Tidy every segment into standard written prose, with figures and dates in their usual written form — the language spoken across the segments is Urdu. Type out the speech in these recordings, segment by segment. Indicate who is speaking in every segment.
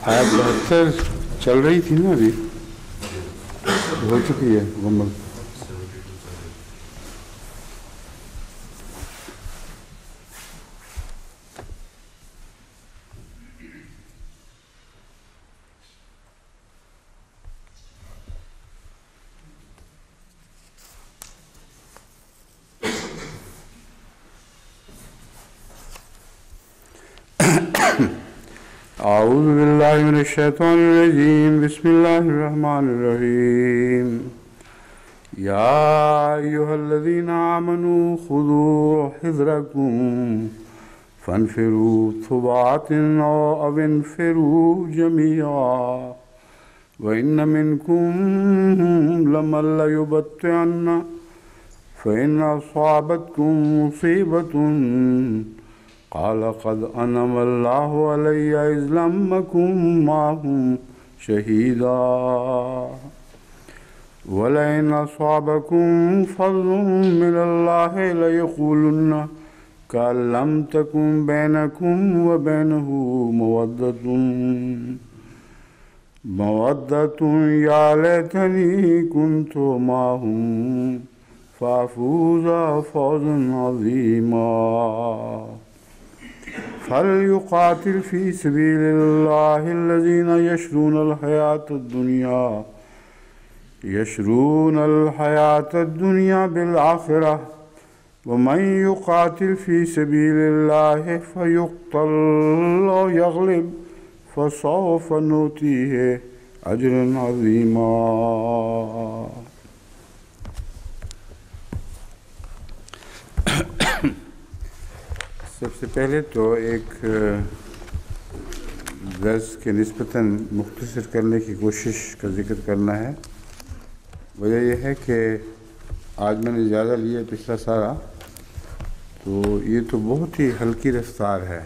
Speaker 1: آیت 72 چل رہی تھی نا، ابھی ہو چکی ہے مکمل. اعوذ باللہ من الشیطان الرجیم، بسم اللہ الرحمن الرحیم. یا ایہا الذین آمنوا خذوا حذرکم فانفروا ثبات او انفروا جميعا وإن منكم لمن ليبطئن فإن أصابتكم مصيبة قال قد أنعم الله علي إذ لم أكن معهم شهيدا ولئن أصابكم فضل من الله ليقولن كأن لم تكن بينكم وبينه مودة يا ليتني كنت معهم فأفوز فوزا عظيما. فليقاتل في سبيل الله الذين يشرون الحياة الدنيا بالآخرة ومن يقاتل في سبيل الله فيقتل أو يغلب فسوف نؤتيه أجرا عظيما. سب سے پہلے تو ایک درس کے نسبتاً مختصر کرنے کی کوشش کا ذکر کرنا ہے. وجہ یہ ہے کہ آج میں نے زیادہ لیا پچھلا سارا، تو یہ تو بہت ہی ہلکی رفتار ہے،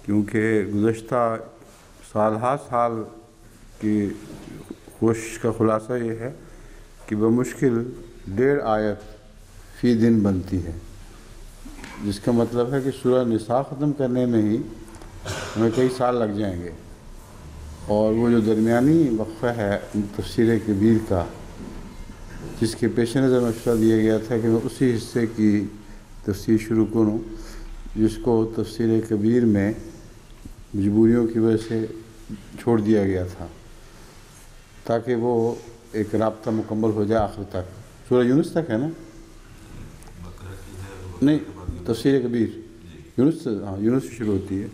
Speaker 1: کیونکہ گزشتہ سال کی کوشش کا خلاصہ یہ ہے کہ بمشکل 1.5 آیت فی دن بنتی ہے، جس کا مطلب ہے کہ سورہ نساء ختم کرنے میں ہی ہمیں کئی سال لگ جائیں گے. اور وہ جو درمیانی وقفہ ہے تفسیر کبیر کا، جس کے پیش نظر مشورہ دیا گیا تھا کہ میں اسی حصے کی تفسیر شروع کروں جس کو تفسیر کبیر میں مجبوریوں کی وجہ سے چھوڑ دیا گیا تھا، تاکہ وہ ایک رابطہ مکمل ہو جائے آخر تک. سورہ یونس تک ہے نا؟ نہیں، تفسیر کبیر یونس سے شروع ہوتی ہے.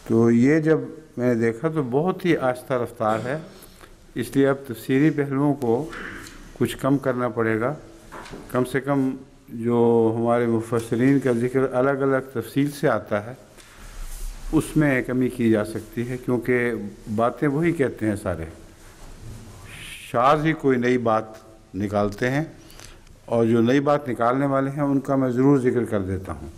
Speaker 1: تو یہ جب میں نے دیکھا تو بہت ہی آہستہ رفتار ہے، اس لیے اب تفسیری پہلوؤں کو کچھ کم کرنا پڑے گا. کم سے کم جو ہمارے مفسرین کا ذکر الگ الگ تفصیل سے آتا ہے اس میں کمی کی جا سکتی ہے، کیونکہ باتیں وہی کہتے ہیں سارے، شاذ ہی کوئی نئی بات نکالتے ہیں، اور جو نئی بات نکالنے والے ہیں ان کا میں ضرور ذکر کر دیتا ہوں.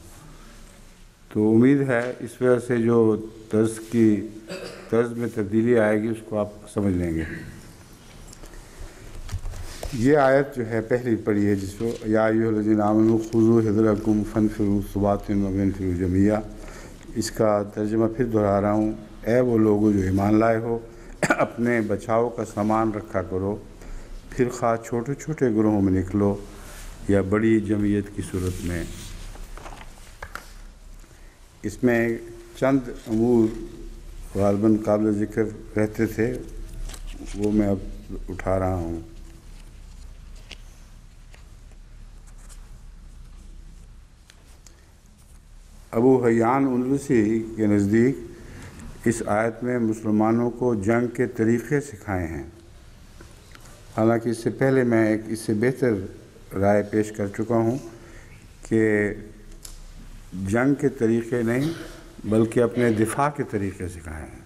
Speaker 1: تو امید ہے اس وجہ سے جو طرز میں تبدیلی آئے گی اس کو آپ سمجھ لیں گے. یہ آیت جو ہے پہلی پڑھی ہے، جس کو یا ایھا الذین آمنوا خذوا حذرکم فانفروا ثبات وانفروا جمیعا، اس کا ترجمہ پھر دہرا رہا ہوں. اے وہ لوگوں جو ایمان لائے ہو، اپنے بچاؤ کا سامان رکھا کرو، پھر خواہ چھوٹے چھوٹے گروہوں میں نکلو یا بڑی جمعیت کی صورت میں. اس میں چند امور غالباً قابل ذکر رہتے تھے، وہ میں اب اٹھا رہا ہوں. ابو حیان اندلسی کے نزدیک اس آیت میں مسلمانوں کو جنگ کے طریقے سکھائے ہیں. حالانکہ اس سے پہلے میں ایک اس سے بہتر رائے پیش کر چکا ہوں کہ جنگ کے طریقے نہیں بلکہ اپنے دفاع کے طریقے سکھائے ہیں،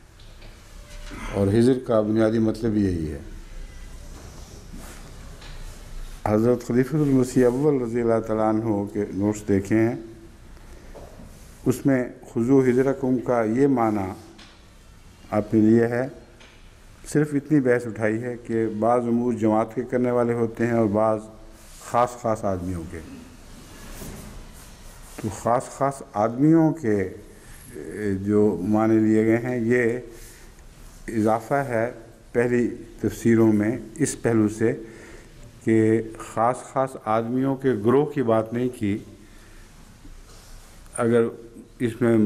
Speaker 1: اور حضر کا بنیادی مطلب یہی ہے. حضرت خلیفۃ المسیح اول رضی اللہ تعالیٰ عنہ کے نوٹس دیکھے ہیں، اس میں خذوا حذرکم کا یہ معنی آپ نے لیا ہے. صرف اتنی بحث اٹھائی ہے کہ بعض امور جماعت کے کرنے والے ہوتے ہیں اور بعض خاص آدمیوں کے. تو خاص خاص آدمیوں کے جو معنی لیے گئے ہیں، یہ اضافہ ہے پہلی تفسیروں میں اس پہلو سے کہ خاص خاص آدمیوں کے گروہ کی بات نہیں کی۔ اگر اس میں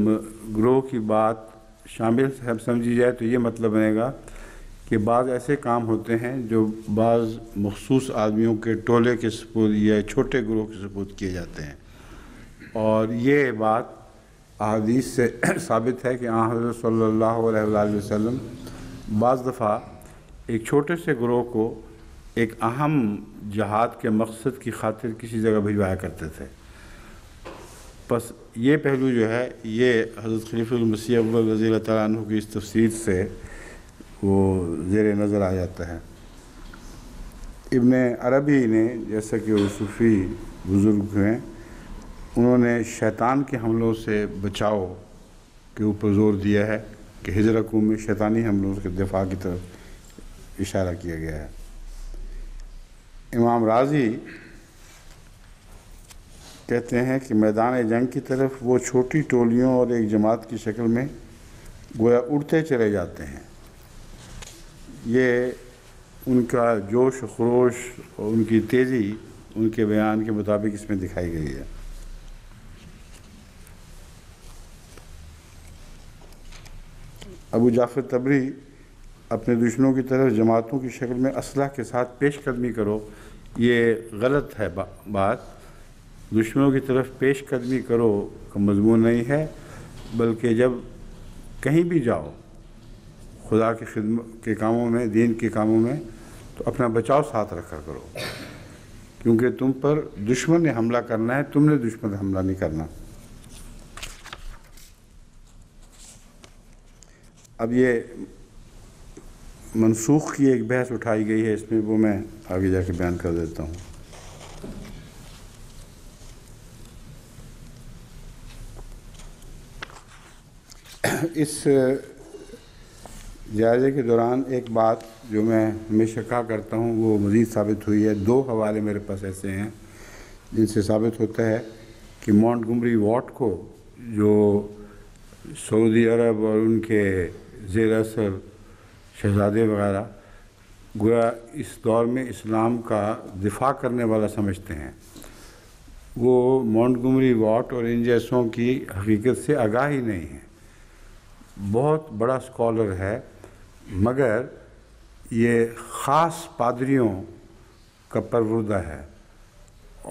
Speaker 1: گروہ کی بات شامل سمجھی جائے تو یہ مطلب بنے گا کہ بعض ایسے کام ہوتے ہیں جو بعض مخصوص آدمیوں کے ٹولے کے سپرد یا چھوٹے گروہ کے سپرد کیے جاتے ہیں، اور یہ بات احادیث سے ثابت ہے کہ حضرت صلی اللہ علیہ وآلہ وسلم بعض دفعہ ایک چھوٹے سے گروہ کو ایک اہم جہاد کے مقصد کی خاطر کسی جگہ بھجوایا کرتے تھے۔ بس یہ پہلو جو ہے یہ حضرت خلیفہ المسیح اول رضی اللہ تعالیٰ عنہ کی اس تفسیر سے وہ زیر نظر آ جاتا ہے۔ ابن عربی نے، جیسا کہ وہ صوفی بزرگ ہیں، انہوں نے شیطان کے حملوں سے بچاؤ کے اوپر زور دیا ہے کہ ہجرکم میں شیطانی حملوں کے دفاع کی طرف اشارہ کیا گیا ہے۔ امام رازی کہتے ہیں کہ میدان جنگ کی طرف وہ چھوٹی ٹولیوں اور ایک جماعت کی شکل میں گویا اڑتے چلے جاتے ہیں۔ یہ ان کا جوش و خروش اور ان کی تیزی ان کے بیان کے مطابق اس میں دکھائی گئی ہے۔ ابو جعفر طبری اپنے دشمنوں کی طرف جماعتوں کی شکل میں اسلحہ کے ساتھ پیش قدمی کرو، یہ غلط ہے بات۔ دشمنوں کی طرف پیش قدمی کرو کا مضمون نہیں ہے، بلکہ جب کہیں بھی جاؤ خدا کی خدمت کے کاموں میں، دین کے کاموں میں، تو اپنا بچاؤ ساتھ رکھا کرو، کیونکہ تم پر دشمن نے حملہ کرنا ہے، تم نے دشمن نے حملہ نہیں کرنا۔ اب یہ منسوخ کی ایک بحث اٹھائی گئی ہے، اس میں وہ میں آگے جا کے بیان کر دیتا ہوں۔ اس جائزے کے دوران ایک بات جو میں ہمیشہ کہا کرتا ہوں وہ مزید ثابت ہوئی ہے۔ دو حوالے میرے پاس ایسے ہیں جن سے ثابت ہوتا ہے کہ مونٹگومری واٹ کو، جو سعودی عرب اور ان کے زیر اثر شہزادے وغیرہ گویا اس دور میں اسلام کا دفاع کرنے والا سمجھتے ہیں، وہ مونٹگومری واٹ اور ان جیسوں کی حقیقت سے آگاہ ہی نہیں ہیں۔ بہت بڑا اسکالر ہے، مگر یہ خاص پادریوں کا پروردہ ہے،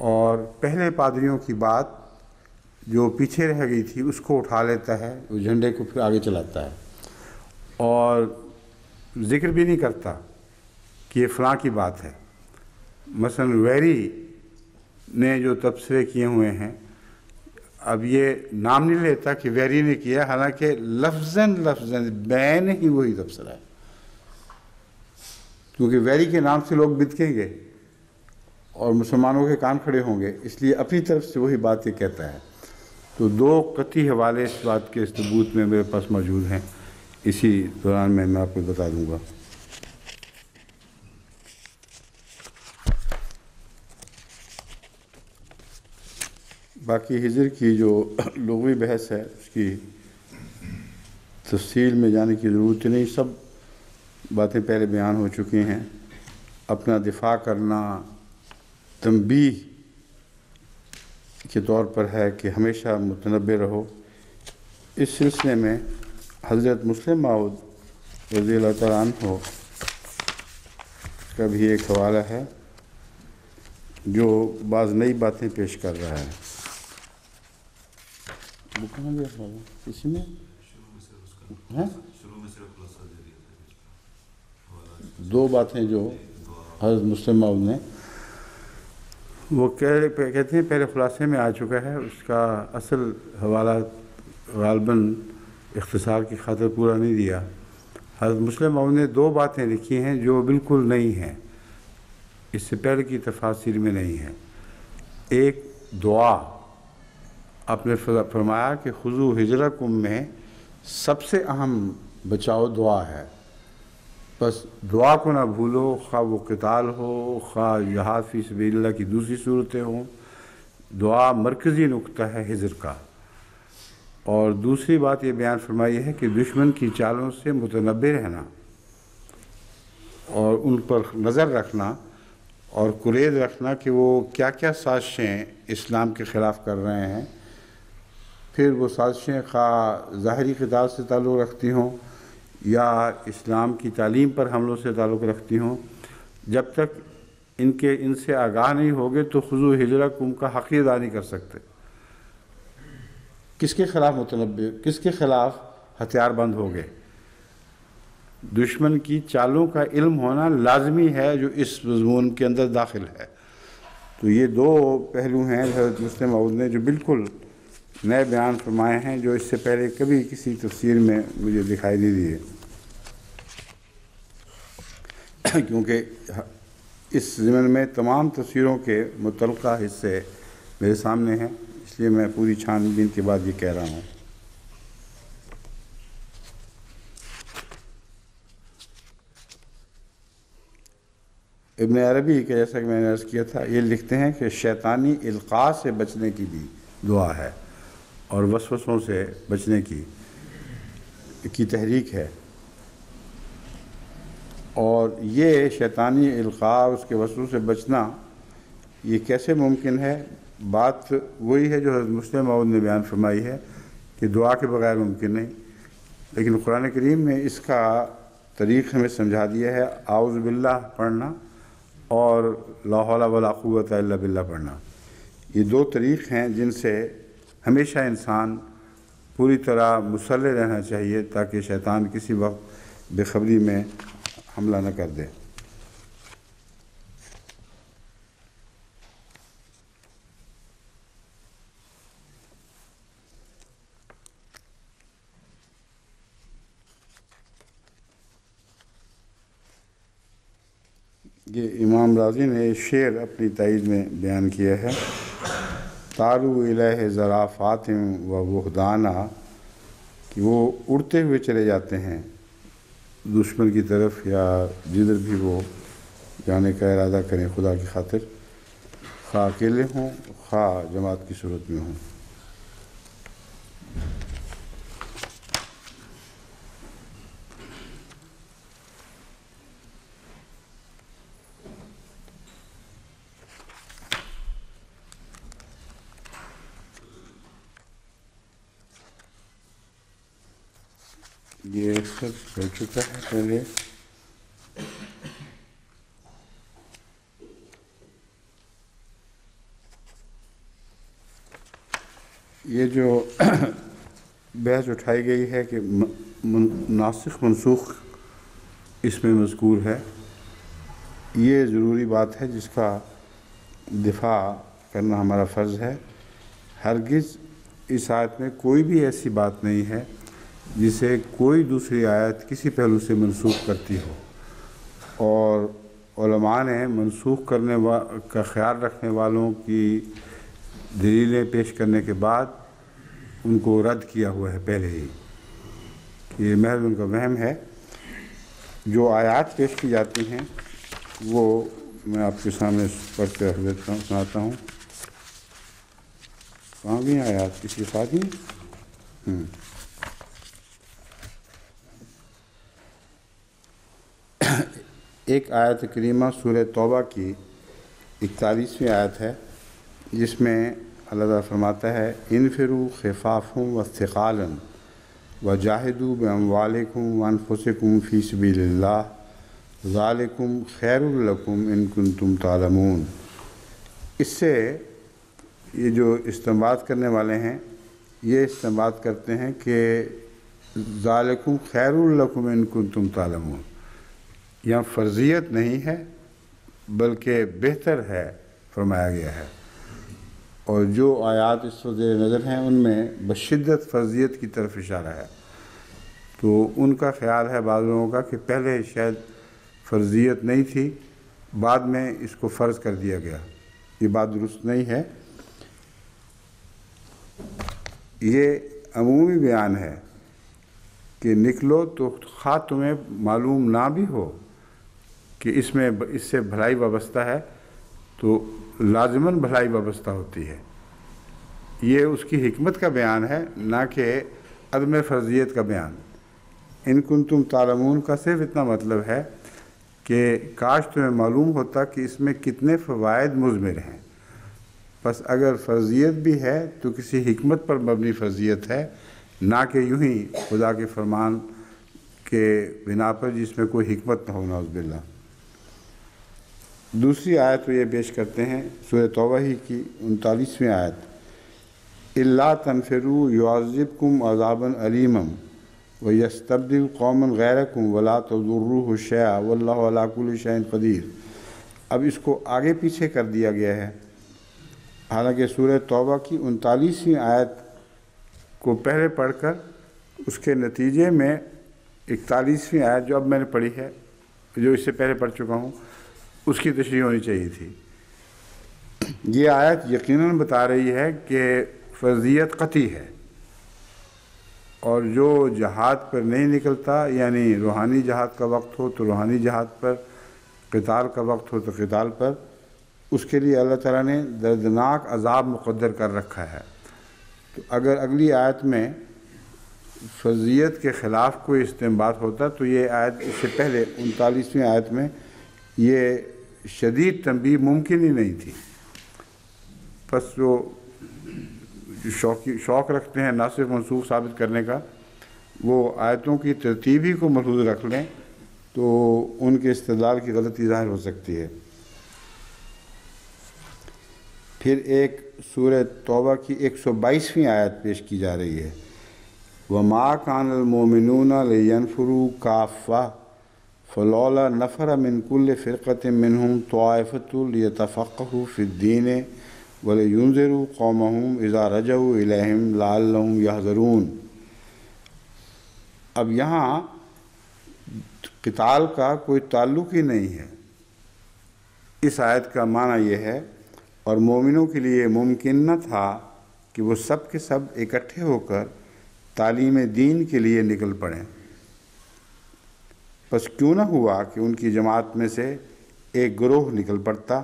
Speaker 1: اور پہلے پادریوں کی بات جو پیچھے رہ گئی تھی اس کو اٹھا لیتا ہے، وہ جھنڈے کو پھر آگے چلاتا ہے، اور ذکر بھی نہیں کرتا کہ یہ فلاں کی بات ہے۔ مثلا ویری نے جو تبصرے کیے ہوئے ہیں، اب یہ نام نہیں لیتا کہ ویری نے کیا، حالانکہ لفظاً بین ہی وہی تبصرہ ہے، کیونکہ ویری کے نام سے لوگ بدکیں گے اور مسلمانوں کے کان کھڑے ہوں گے، اس لیے اپنی طرف سے وہی بات یہ کہتا ہے۔ تو دو قطعی حوالے اس بات کے ثبوت میں میرے پاس موجود ہیں، اسی دوران میں آپ کو بتا دوں گا۔ باقی ہجر کی جو لغوی بحث ہے اس کی تفصیل میں جانے کی ضرورت نہیں، سب باتیں پہلے بیان ہو چکی ہیں۔ اپنا دفاع کرنا تنبیہ کے طور پر ہے کہ ہمیشہ متنبہ رہو۔ اس سلسلے میں حضرت مسلم موعود رضی اللہ تعالیٰ عنہ کا بھی ایک حوالہ ہے جو بعض نئی باتیں پیش کر رہا ہے۔ وہ کہاں گیا حوالہ؟ اسی میں دو باتیں جو حضرت مسلم موعود نے وہ کہتے ہیں پہلے خلاصے میں آ چکا ہے، اس کا اصل حوالہ غالباً اختصار کی خاطر پورا نہیں دیا۔ حضرت مسلم موعود نے دو باتیں لکھی ہیں جو بالکل نئی ہیں، اس سے پہلے کی تفاسیر میں نہیں ہے۔ ایک دعا آپ نے فرمایا کہ خذو ہجرکم میں سب سے اہم بچاؤ دعا ہے، بس دعا کو نہ بھولو، خواہ وہ قتال ہو، خواہ جہاد فی سبیل اللہ کی دوسری صورتیں ہوں، دعا مرکزی نقطہ ہے ہجر کا۔ اور دوسری بات یہ بیان فرمائی ہے کہ دشمن کی چالوں سے متنبہ رہنا اور ان پر نظر رکھنا اور قرید رکھنا کہ وہ کیا کیا سازشیں اسلام کے خلاف کر رہے ہیں، پھر وہ سازشیں خواہ ظاہری قتال سے تعلق رکھتی ہوں یا اسلام کی تعلیم پر حملوں سے تعلق رکھتی ہوں، جب تک ان سے آگاہ نہیں ہوگے تو خذو ہجرکم کا حق ادا نہیں کر سکتے۔ کس کے خلاف متنبہ، کس کے خلاف ہتھیار بند ہوگے؟ دشمن کی چالوں کا علم ہونا لازمی ہے جو اس مضمون کے اندر داخل ہے۔ تو یہ دو پہلو ہیں حضرت مسلم موعود نے جو بالکل نئے بیان فرمائے ہیں، جو اس سے پہلے کبھی کسی تفسیر میں مجھے دکھائی نہیں دیے، کیونکہ اس ضمن میں تمام تفسیروں کے متعلقہ حصے میرے سامنے ہیں، اس لیے میں پوری چھان بین کے بعد یہ کہہ رہا ہوں۔ ابن عربی کا جیسا کہ میں نے عرض کیا تھا، یہ لکھتے ہیں کہ شیطانی القاء سے بچنے کی بھی دعا ہے اور وسوسوں سے بچنے کی تحریک ہے، اور یہ شیطانی القاء، اس کے وسوسوں سے بچنا یہ کیسے ممکن ہے؟ بات وہی ہے جو حضرت مسلم موعود نے بیان فرمائی ہے کہ دعا کے بغیر ممکن نہیں، لیکن قرآن کریم نے اس کا طریق ہمیں سمجھا دیا ہے۔ اعوذ باللہ پڑھنا اور لا حول ولا قوت الا باللہ پڑھنا، یہ دو طریق ہیں جن سے ہمیشہ انسان پوری طرح مسلح رہنا چاہیے تاکہ شیطان کسی وقت بے خبری میں حملہ نہ کر دے۔ یہ امام راضی نے شعر اپنی تائید میں بیان کیا ہے، تارو الیہ ذرافات و وحدانہ، کہ وہ اڑتے ہوئے چلے جاتے ہیں دشمن کی طرف یا جدھر بھی وہ جانے کا ارادہ کریں خدا کی خاطر، خواہ اکیلے ہوں خواہ جماعت کی صورت میں ہوں۔ یہ سب ہو چکا ہے پہلے۔ یہ جو بحث اٹھائی گئی ہے کہ ناسخ منسوخ اس میں مذکور ہے، یہ ضروری بات ہے جس کا دفاع کرنا ہمارا فرض ہے۔ ہرگز اس آیت میں کوئی بھی ایسی بات نہیں ہے جسے کوئی دوسری آیت کسی پہلو سے منسوخ کرتی ہو، اور علماء نے منسوخ کرنے کا خیال رکھنے والوں کی دلیلیں پیش کرنے کے بعد ان کو رد کیا ہوا ہے پہلے ہی، کہ یہ محض ان کا وہم ہے۔ جو آیات پیش کی جاتی ہیں وہ میں آپ کے سامنے پڑھ کے رکھ دیتا ہوں، سناتا ہوں۔ کہاں بھی آیات کسی کے ساتھ ہی ایک آیت کریمہ سورہ توبہ کی 41ویں آیت ہے، جس میں اللہ تعالیٰ فرماتا ہے انفروا خفافا وثقالا وجاہدوا باموالکم وانفسکم فی سبیل اللہ ذالکم خیر لکم ان کنتم تعلمون۔ اس سے یہ جو استنباط کرنے والے ہیں یہ استنباط کرتے ہیں کہ ذالکم خیر لکم ان کنتم تعلمون، یہاں فرضیت نہیں ہے بلکہ بہتر ہے فرمایا گیا ہے، اور جو آیات اس وقت زیر نظر ہیں ان میں بشدت فرضیت کی طرف اشارہ ہے۔ تو ان کا خیال ہے بعض لوگوں کا کہ پہلے شاید فرضیت نہیں تھی، بعد میں اس کو فرض کر دیا گیا، یہ بات درست نہیں ہے۔ یہ عمومی بیان ہے کہ نکلو تو خواہ تمہیں معلوم نہ بھی ہو کہ اس سے بھلائی وابستہ ہے تو لازماً بھلائی وابستہ ہوتی ہے، یہ اس کی حکمت کا بیان ہے، نہ کہ عدم فرضیت کا بیان۔ ان کنتم تعلمون کا صرف اتنا مطلب ہے کہ کاش تمہیں معلوم ہوتا کہ اس میں کتنے فوائد مضمر ہیں۔ بس اگر فرضیت بھی ہے تو کسی حکمت پر مبنی فرضیت ہے، نہ کہ یوں ہی خدا کے فرمان کے بنا پر جس میں کوئی حکمت نہ ہو، نعوذ باللہ۔ دوسری آیت وہ یہ پیش کرتے ہیں سورہ توبہ ہی کی 39ویں آیت، اِلَّا تَنْفِرُوا يُعَذِّبْكُمْ عَذَابًا عَلِيمًا وَيَسْتَبْدِلْ قَوْمًا غَيْرَكُمْ وَلَا تَضُرُّوهُ شَيْئًا وَاللَّهُ عَلَىٰ كُلِّ شَيْءٍ قَدِيرٌ۔ اب اس کو آگے پیچھے کر دیا گیا ہے، حالانکہ سورہ توبہ کی 39ویں آیت کو پہلے پڑھ کر اس کے نتیجے میں 41ویں آیت جو اب میں نے پڑھی ہے، جو اس سے پہلے پڑھ چکا ہوں، اس کی تشریح ہونی چاہیے تھی۔ یہ آیت یقیناً بتا رہی ہے کہ فرضیت قطعی ہے، اور جو جہاد پر نہیں نکلتا، یعنی روحانی جہاد کا وقت ہو تو روحانی جہاد پر، قتال کا وقت ہو تو قتال پر، اس کے لیے اللہ تعالیٰ نے دردناک عذاب مقدر کر رکھا ہے۔ تو اگر اگلی آیت میں فرضیت کے خلاف کوئی استنباط ہوتا تو یہ آیت اس سے پہلے 39ویں آیت میں یہ شدید تنبیہ ممکن ہی نہیں تھی۔ بس جو شوق رکھتے ہیں ناسخ منسوخ ثابت کرنے کا، وہ آیتوں کی ترتیب ہی کو ملحوظ رکھ لیں تو ان کے استدلال کی غلطی ظاہر ہو سکتی ہے۔ پھر ایک سورہ توبہ کی 122ویں آیت پیش کی جا رہی ہے، وَمَا كَانَ الْمُؤْمِنُونَ لِيَنْفِرُوا كَافَّةً فَلَوْلَا نَفَرَ مِنْ كُلِّ فِرْقَةٍ مِّنْهُمْ طَائِفَةٌ لِيَتَفَقَّهُوا فِي الدِّينِ وَلِيُنذِرُوا قَوْمَهُمْ إِذَا رَجَعُوا إِلَيْهِمْ لَعَلَّهُمْ يَحْذَرُونَ۔ اب یہاں قتال کا کوئی تعلق ہی نہیں ہے۔ اس آیت کا معنی یہ ہے، اور مومنوں کے لیے ممکن نہ تھا کہ وہ سب کے سب اکٹھے ہو کر تعلیم دین کے لیے نکل پڑیں، پس کیوں نہ ہوا کہ ان کی جماعت میں سے ایک گروہ نکل پڑتا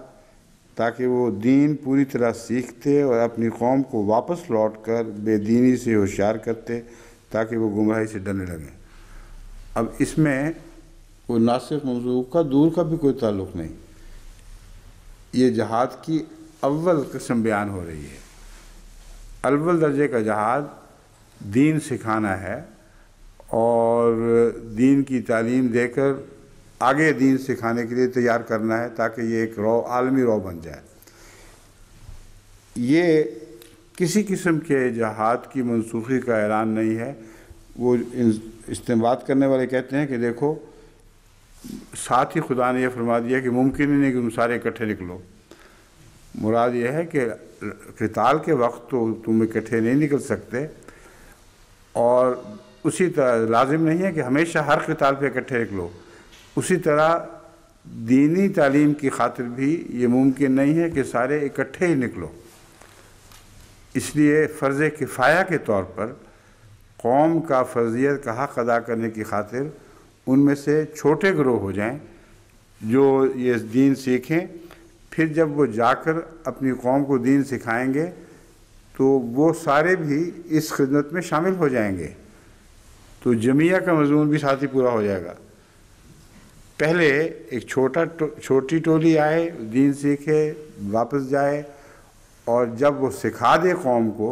Speaker 1: تاکہ وہ دین پوری طرح سیکھتے اور اپنی قوم کو واپس لوٹ کر بے دینی سے ہوشیار کرتے تاکہ وہ گمراہی سے ڈرنے لگیں۔ اب اس میں وہ ناسخ منسوخ کا دور کا بھی کوئی تعلق نہیں، یہ جہاد کی اول قسم بیان ہو رہی ہے۔ اول درجے کا جہاد دین سکھانا ہے اور دین کی تعلیم دے کر آگے دین سکھانے کے لیے تیار کرنا ہے تاکہ یہ ایک عالمی رو بن جائے۔ یہ کسی قسم کے جہاد کی منسوخی کا اعلان نہیں ہے۔ وہ استنباط کرنے والے کہتے ہیں کہ دیکھو، ساتھ ہی خدا نے یہ فرما دیا کہ ممکن ہی نہیں کہ تم سارے اکٹھے نکلو۔ مراد یہ ہے کہ قتال کے وقت تو تم اکٹھے نہیں نکل سکتے، اور اسی طرح لازم نہیں ہے کہ ہمیشہ ہر قتال پہ اکٹھے نکلو۔ اسی طرح دینی تعلیم کی خاطر بھی یہ ممکن نہیں ہے کہ سارے اکٹھے ہی نکلو۔ اس لیے فرض کفایہ کے طور پر قوم کا فرضیت کا حق ادا کرنے کی خاطر ان میں سے چھوٹے گروہ ہو جائیں جو یہ دین سیکھیں، پھر جب وہ جا کر اپنی قوم کو دین سکھائیں گے تو وہ سارے بھی اس خدمت میں شامل ہو جائیں گے، تو جمعیہ کا مضمون بھی ساتھ ہی پورا ہو جائے گا۔ پہلے ایک چھوٹی ٹولی آئے، دین سیکھے، واپس جائے، اور جب وہ سکھا دے قوم کو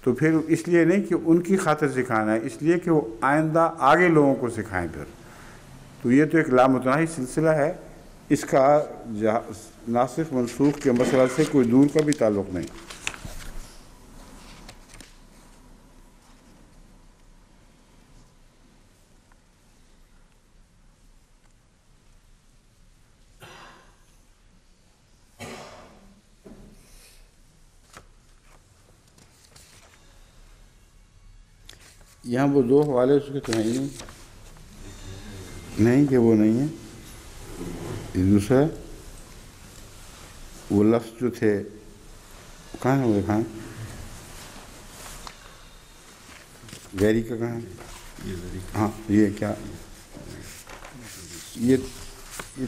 Speaker 1: تو پھر اس لیے نہیں کہ ان کی خاطر سکھانا ہے، اس لیے کہ وہ آئندہ آگے لوگوں کو سکھائیں پھر۔ تو یہ تو ایک لامتناہی سلسلہ ہے، اس کا ناسخ منسوخ کے مسئلہ سے کوئی دور کا بھی تعلق نہیں۔ یہاں وہ دو حوالے اس کے تو ہیں نہیں کہ وہ نہیں ہیں۔ دوسرا وہ لفظ جو تھے کہاں ہیں، وہ کہاں غیری کا کہاں ہے؟ ہاں یہ کیا، یہ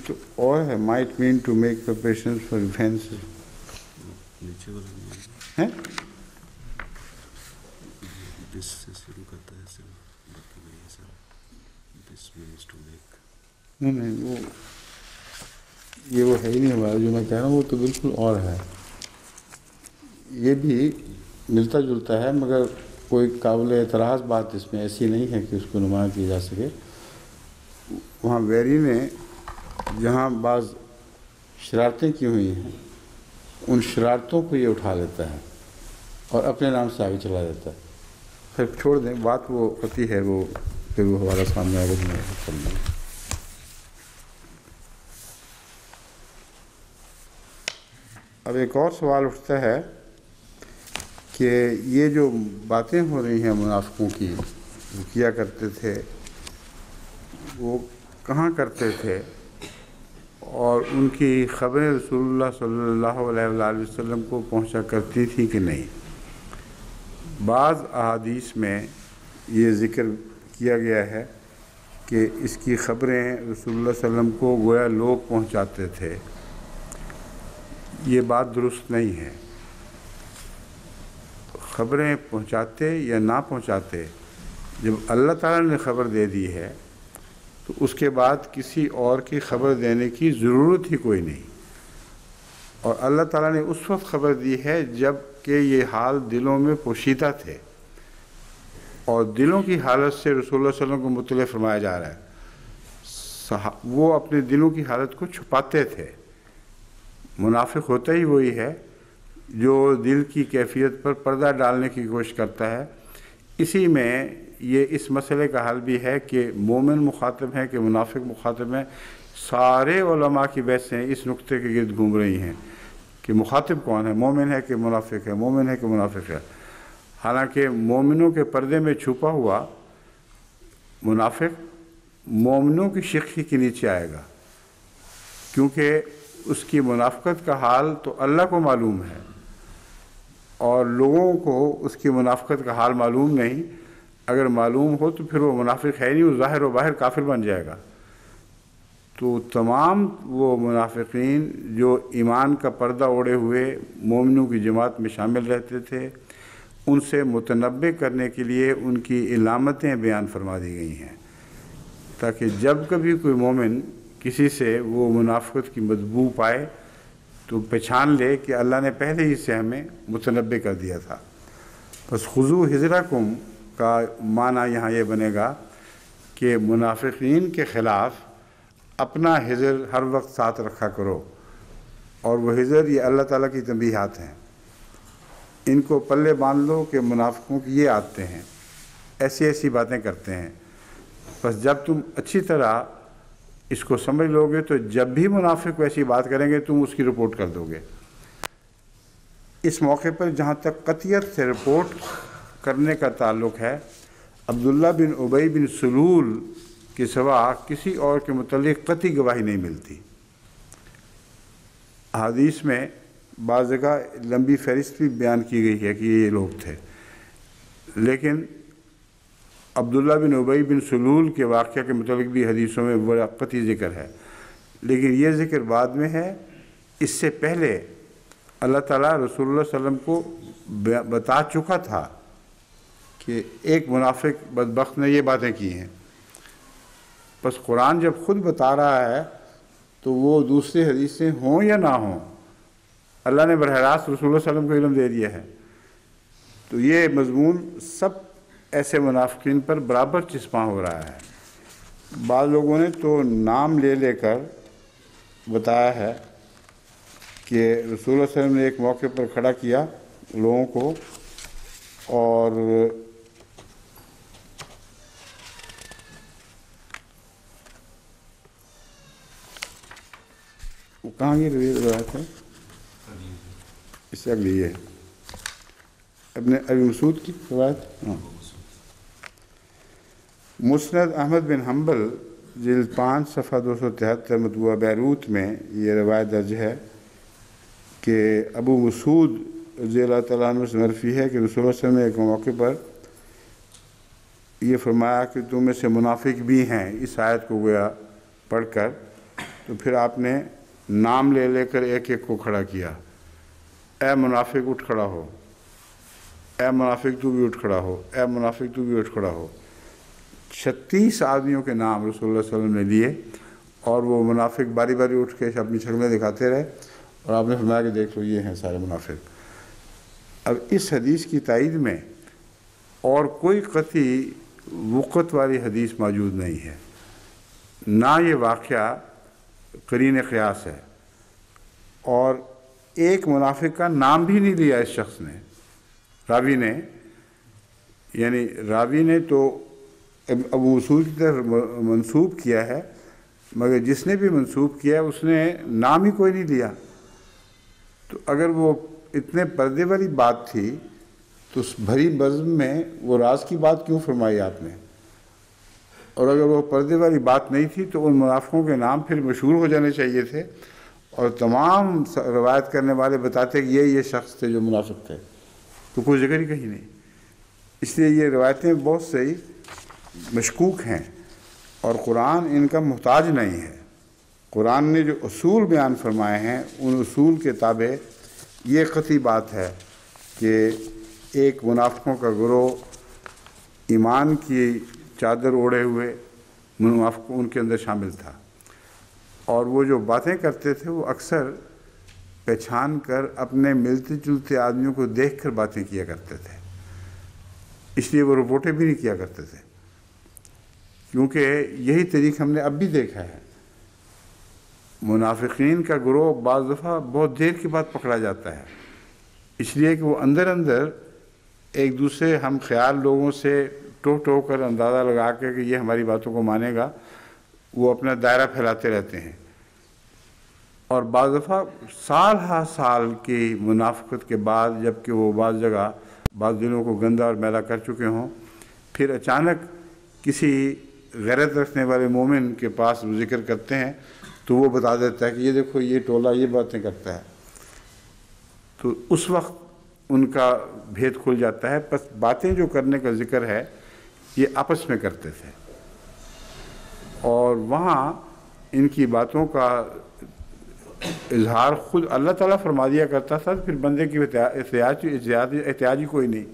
Speaker 1: تو اور ہے، might mean to make preparations for defence ہے۔
Speaker 2: دس سے شروع کرتا ہے سر، باقی نہیں ہے sir. This means to make.
Speaker 1: نہیں وہ یہ وہ ہے ہی نہیں ہمارا جو میں کہہ رہا ہوں، وہ تو بالکل اور ہے. یہ بھی ملتا جلتا ہے، مگر کوئی قابل اعتراض بات اس میں ایسی نہیں ہے کہ اس کو نمایاں کی جا سکے. وہاں ویری نے جہاں بعض شرارتیں کی ہوئی ہیں، ان شرارتوں کو یہ اٹھا لیتا ہے اور اپنے نام سے آگے چلا دیتا ہے. پھر چھوڑ دیں بات، وہ قطعی ہے، وہ پھر وہ ہمارا سامنے آگے چل رہا ہے. اب ایک اور سوال اٹھتا ہے کہ یہ جو باتیں ہو رہی ہیں منافقوں کی، وہ کیا کرتے تھے، وہ کہاں کرتے تھے، اور ان کی خبریں رسول اللہ صلی اللہ علیہ وآلہ وسلم کو پہنچا کرتی تھی کہ نہیں. بعض احادیث میں یہ ذکر کیا گیا ہے کہ اس کی خبریں رسول اللہ صلی اللہ علیہ وسلم کو گویا لوگ پہنچاتے تھے. یہ بات درست نہیں ہے. خبریں پہنچاتے یا نہ پہنچاتے، جب اللہ تعالیٰ نے خبر دے دی ہے تو اس کے بعد کسی اور کی خبر دینے کی ضرورت ہی کوئی نہیں. اور اللہ تعالیٰ نے اس وقت خبر دی ہے جب کہ یہ حال دلوں میں پوشیدہ تھے، اور دلوں کی حالت سے رسول اللہ صلی اللہ علیہ وسلم کو مطلع فرمایا جا رہا ہے. وہ اپنے دلوں کی حالت کو چھپاتے تھے. منافق ہوتا ہی وہی ہے جو دل کی کیفیت پر پردہ ڈالنے کی کوشش کرتا ہے. اسی میں یہ اس مسئلے کا حل بھی ہے کہ مومن مخاطب ہیں کہ منافق مخاطب ہیں. سارے علماء کی بحثیں اس نقطے کے گرد گھوم رہی ہیں کہ مخاطب کون ہے، مومن ہے کہ منافق ہے، مومن ہے کہ منافق ہے. حالانکہ مومنوں کے پردے میں چھپا ہوا منافق مومنوں کی شقی کے نیچے آئے گا، کیونکہ اس کی منافقت کا حال تو اللہ کو معلوم ہے اور لوگوں کو اس کی منافقت کا حال معلوم نہیں. اگر معلوم ہو تو پھر وہ منافق ہے نہیں، وہ ظاہر و باہر کافر بن جائے گا. تو تمام وہ منافقین جو ایمان کا پردہ اوڑھے ہوئے مومنوں کی جماعت میں شامل رہتے تھے، ان سے متنبع کرنے کے لیے ان کی علامتیں بیان فرما دی گئی ہیں، تاکہ جب کبھی کوئی مومن کسی سے وہ منافقت کی بدبو پائے تو پہچان لے کہ اللہ نے پہلے ہی سے ہمیں متنبع کر دیا تھا. بس خذو حذرکم کا معنی یہاں یہ بنے گا کہ منافقین کے خلاف اپنا حذر ہر وقت ساتھ رکھا کرو، اور وہ حذر یہ اللہ تعالیٰ کی تنبیہات ہیں. ان کو پلے باندھ لو کہ منافقوں کی یہ عادتیں ہیں، ایسی ایسی باتیں کرتے ہیں. بس جب تم اچھی طرح اس کو سمجھ لو گے تو جب بھی منافق ایسی بات کریں گے تم اس کی رپورٹ کر دو گے. اس موقع پر جہاں تک قطعیت سے رپورٹ کرنے کا تعلق ہے، عبداللہ بن ابی بن سلول کے سوا کسی اور کے متعلق قطعی گواہی نہیں ملتی. حدیث میں بعض جگہ لمبی فہرست بھی بیان کی گئی ہے کہ یہ لوگ تھے، لیکن عبداللہ بن ابی بن سلول کے واقعہ کے متعلق بھی حدیثوں میں بڑا قطعی ذکر ہے. لیکن یہ ذکر بعد میں ہے. اس سے پہلے اللہ تعالیٰ رسول اللہ صلی اللہ علیہ وسلم کو بتا چکا تھا کہ ایک منافق بدبخت نے یہ باتیں کی ہیں. بس قرآن جب خود بتا رہا ہے تو وہ دوسری حدیثیں ہوں یا نہ ہوں، اللہ نے براہ راست رسول اللہ صلی اللہ علیہ وسلم کو علم دے دیا ہے. تو یہ مضمون سب ایسے منافقین پر برابر چسپاں ہو رہا ہے. بعض لوگوں نے تو نام لے لے کر بتایا ہے کہ رسول اللہ صلی اللہ علیہ وسلم نے ایک موقع پر کھڑا کیا لوگوں کو، اور وہ کہاں کی روایت ہے، اس سے اگلی یہ ابن ابی مسعود کی روایت. مسند احمد بن حنبل جلد 5 صفحہ 273 مطبوعہ بیروت میں یہ روایت درج ہے کہ ابو مسعود رضی اللہ تعالیٰ عنہ سے مرفی ہے کہ رسول اللہ صلی اللہ علیہ وسلم نے ایک موقع پر یہ فرمایا کہ تم میں سے منافق بھی ہیں. اس آیت کو گویا پڑھ کر تو پھر آپ نے نام لے لے کر ایک ایک کو کھڑا کیا. اے منافق اٹھ کھڑا ہو، اے منافق تو بھی اٹھ کھڑا ہو، اے منافق تو بھی اٹھ کھڑا ہو۔ 36 آدمیوں کے نام رسول اللہ صلی اللہ علیہ وسلم نے لیے، اور وہ منافق باری باری اٹھ کے اپنی شکلیں دکھاتے رہے، اور آپ نے فرمایا کہ دیکھ لو یہ ہیں سارے منافق۔ اب اس حدیث کی تائید میں اور کوئی قطعی وقت والی حدیث موجود نہیں ہے، نہ یہ واقعہ قرین قیاس ہے، اور ایک منافق کا نام بھی نہیں لیا اس شخص نے، راوی نے، یعنی راوی نے تو ابو اصول کی طرف منسوب کیا ہے، مگر جس نے بھی منسوب کیا اس نے نام ہی کوئی نہیں لیا۔ تو اگر وہ اتنے پردے والی بات تھی تو اس بھری بزم میں وہ راز کی بات کیوں فرمائی آپ نے؟ اور اگر وہ پردے والی بات نہیں تھی تو ان منافقوں کے نام پھر مشہور ہو جانے چاہیے تھے، اور تمام روایت کرنے والے بتاتے کہ یہ شخص تھے جو منافق تھے، تو کوئی ذکر ہی کہیں نہیں۔ اس لیے یہ روایتیں بہت سی مشکوک ہیں، اور قرآن ان کا محتاج نہیں ہے۔ قرآن نے جو اصول بیان فرمائے ہیں ان اصول کے تابع یہ قطعی بات ہے کہ ایک منافقوں کا گروہ ایمان کی چادر اوڑھے ہوئے منافق ان کے اندر شامل تھا، اور وہ جو باتیں کرتے تھے وہ اکثر پہچان کر اپنے ملتے جلتے آدمیوں کو دیکھ کر باتیں کیا کرتے تھے، اس لیے وہ رپورٹیں بھی نہیں کیا کرتے تھے، کیونکہ یہی طریق ہم نے اب بھی دیکھا ہے۔ منافقین کا گروہ بعض دفعہ بہت دیر کے بعد پکڑا جاتا ہے، اس لیے کہ وہ اندر اندر ایک دوسرے ہم خیال لوگوں سے ٹو کر اندازہ لگا کے کہ یہ ہماری باتوں کو مانے گا، وہ اپنا دائرہ پھیلاتے رہتے ہیں، اور بعض دفعہ سال ہا سال کی منافقت کے بعد جب کہ وہ بعض جگہ بعض دلوں کو گندا اور میلا کر چکے ہوں، پھر اچانک کسی غیرت رکھنے والے مومن کے پاس وہ ذکر کرتے ہیں تو وہ بتا دیتا ہے کہ یہ دیکھو یہ ٹولہ یہ باتیں کرتا ہے، تو اس وقت ان کا بھید کھل جاتا ہے۔ بس باتیں جو کرنے کا ذکر ہے یہ آپس میں کرتے تھے، اور وہاں ان کی باتوں کا اظہار خود اللہ تعالیٰ فرما دیا کرتا تھا، پھر بندے کی احتیاج ہی کوئی نہیں۔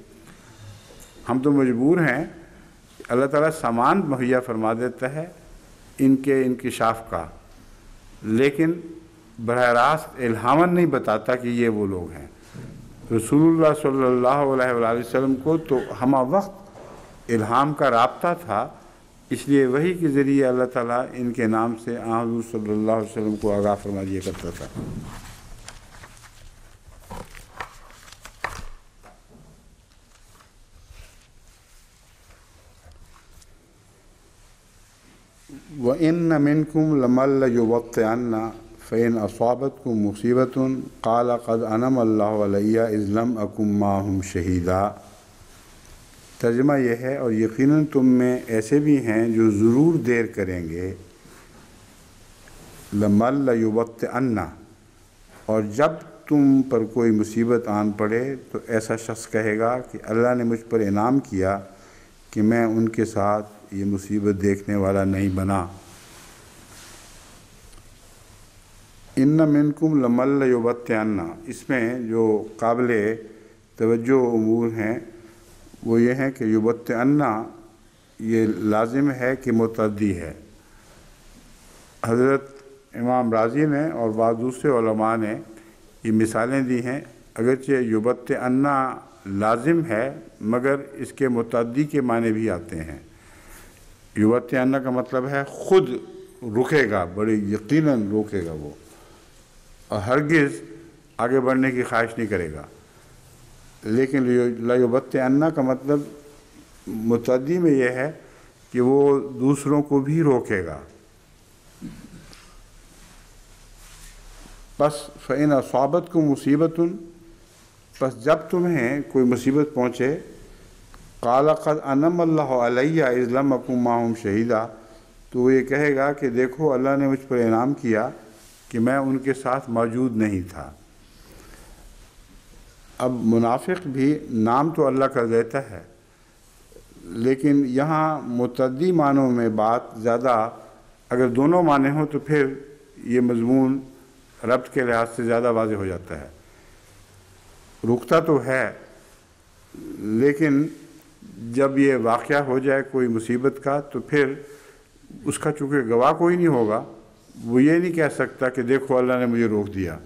Speaker 1: ہم تو مجبور ہیں، اللہ تعالیٰ سامان مہیا فرما دیتا ہے ان کے انکشاف کا، لیکن براہ راست الہاماً نہیں بتاتا کہ یہ وہ لوگ ہیں۔ رسول اللہ صلی اللہ علیہ وآلہ وسلم کو تو ہمہ وقت الہام کا رابطہ تھا، اس لیے وحی کے ذریعے اللہ تعالیٰ ان کے نام سے حضور صلی اللہ علیہ وسلم کو آگاہ فرما دیا کرتا تھا۔ وَإِنَّ مِنْكُمْ لَمَن لَّيُبَطِّئَنَّ فَإِنْ أَصَابَتْكُم مُّصِيبَةٌ قَالَ قَدْ أَنْعَمَ اللَّهُ عَلَيَّ إِذْ لَمْ أَكُن مَّعَهُمْ شَهِيدًا۔ ترجمہ یہ ہے، اور یقیناً تم میں ایسے بھی ہیں جو ضرور دیر کریں گے، لَمَن لَّيُبَطِّئَنَّ، اور جب تم پر کوئی مصیبت آن پڑے تو ایسا شخص کہے گا کہ اللہ نے مجھ پر انعام کیا کہ میں ان کے ساتھ یہ مصیبت دیکھنے والا نہیں بنا۔ ان منکم لمن لیبطئن، اس میں جو قابل توجہ امور ہیں وہ یہ ہیں کہ یبطئن یہ لازم ہے کہ متعدی ہے۔ حضرت امام رازی نے اور بعض دوسرے علماء نے یہ مثالیں دی ہیں، اگرچہ یبطئن لازم ہے مگر اس کے متعدی کے معنی بھی آتے ہیں۔ یبطئن کا مطلب ہے خود رکے گا، بڑے یقیناً روکے گا وہ، اور ہرگز آگے بڑھنے کی خواہش نہیں کرے گا۔ لیکن لیبطئن کا مطلب متعدی میں یہ ہے کہ وہ دوسروں کو بھی روکے گا۔ بس فَإِنْ أَصَابَتْكُم مُّصِيبَةٌ، بس جب تمہیں کوئی مصیبت پہنچے، قَالَ قَدْ أَنْعَمَ اللَّهُ عَلَيَّ إِذْ لَمْ أَكُن مَّعَهُمْ شَهِيدًا، تو وہ یہ کہے گا کہ دیکھو اللہ نے مجھ پر انعام کیا کہ میں ان کے ساتھ موجود نہیں تھا۔ اب منافق بھی نام تو اللہ کا دیتا ہے، لیکن یہاں متعدی معنوں میں بات زیادہ، اگر دونوں معنی ہوں تو پھر یہ مضمون ربط کے لحاظ سے زیادہ واضح ہو جاتا ہے۔ رکتا تو ہے لیکن جب یہ واقعہ ہو جائے کوئی مصیبت کا تو پھر اس کا چونکہ گواہ کوئی نہیں ہوگا، وہ یہ نہیں کہہ سکتا کہ دیکھو اللہ نے مجھے روک دیا۔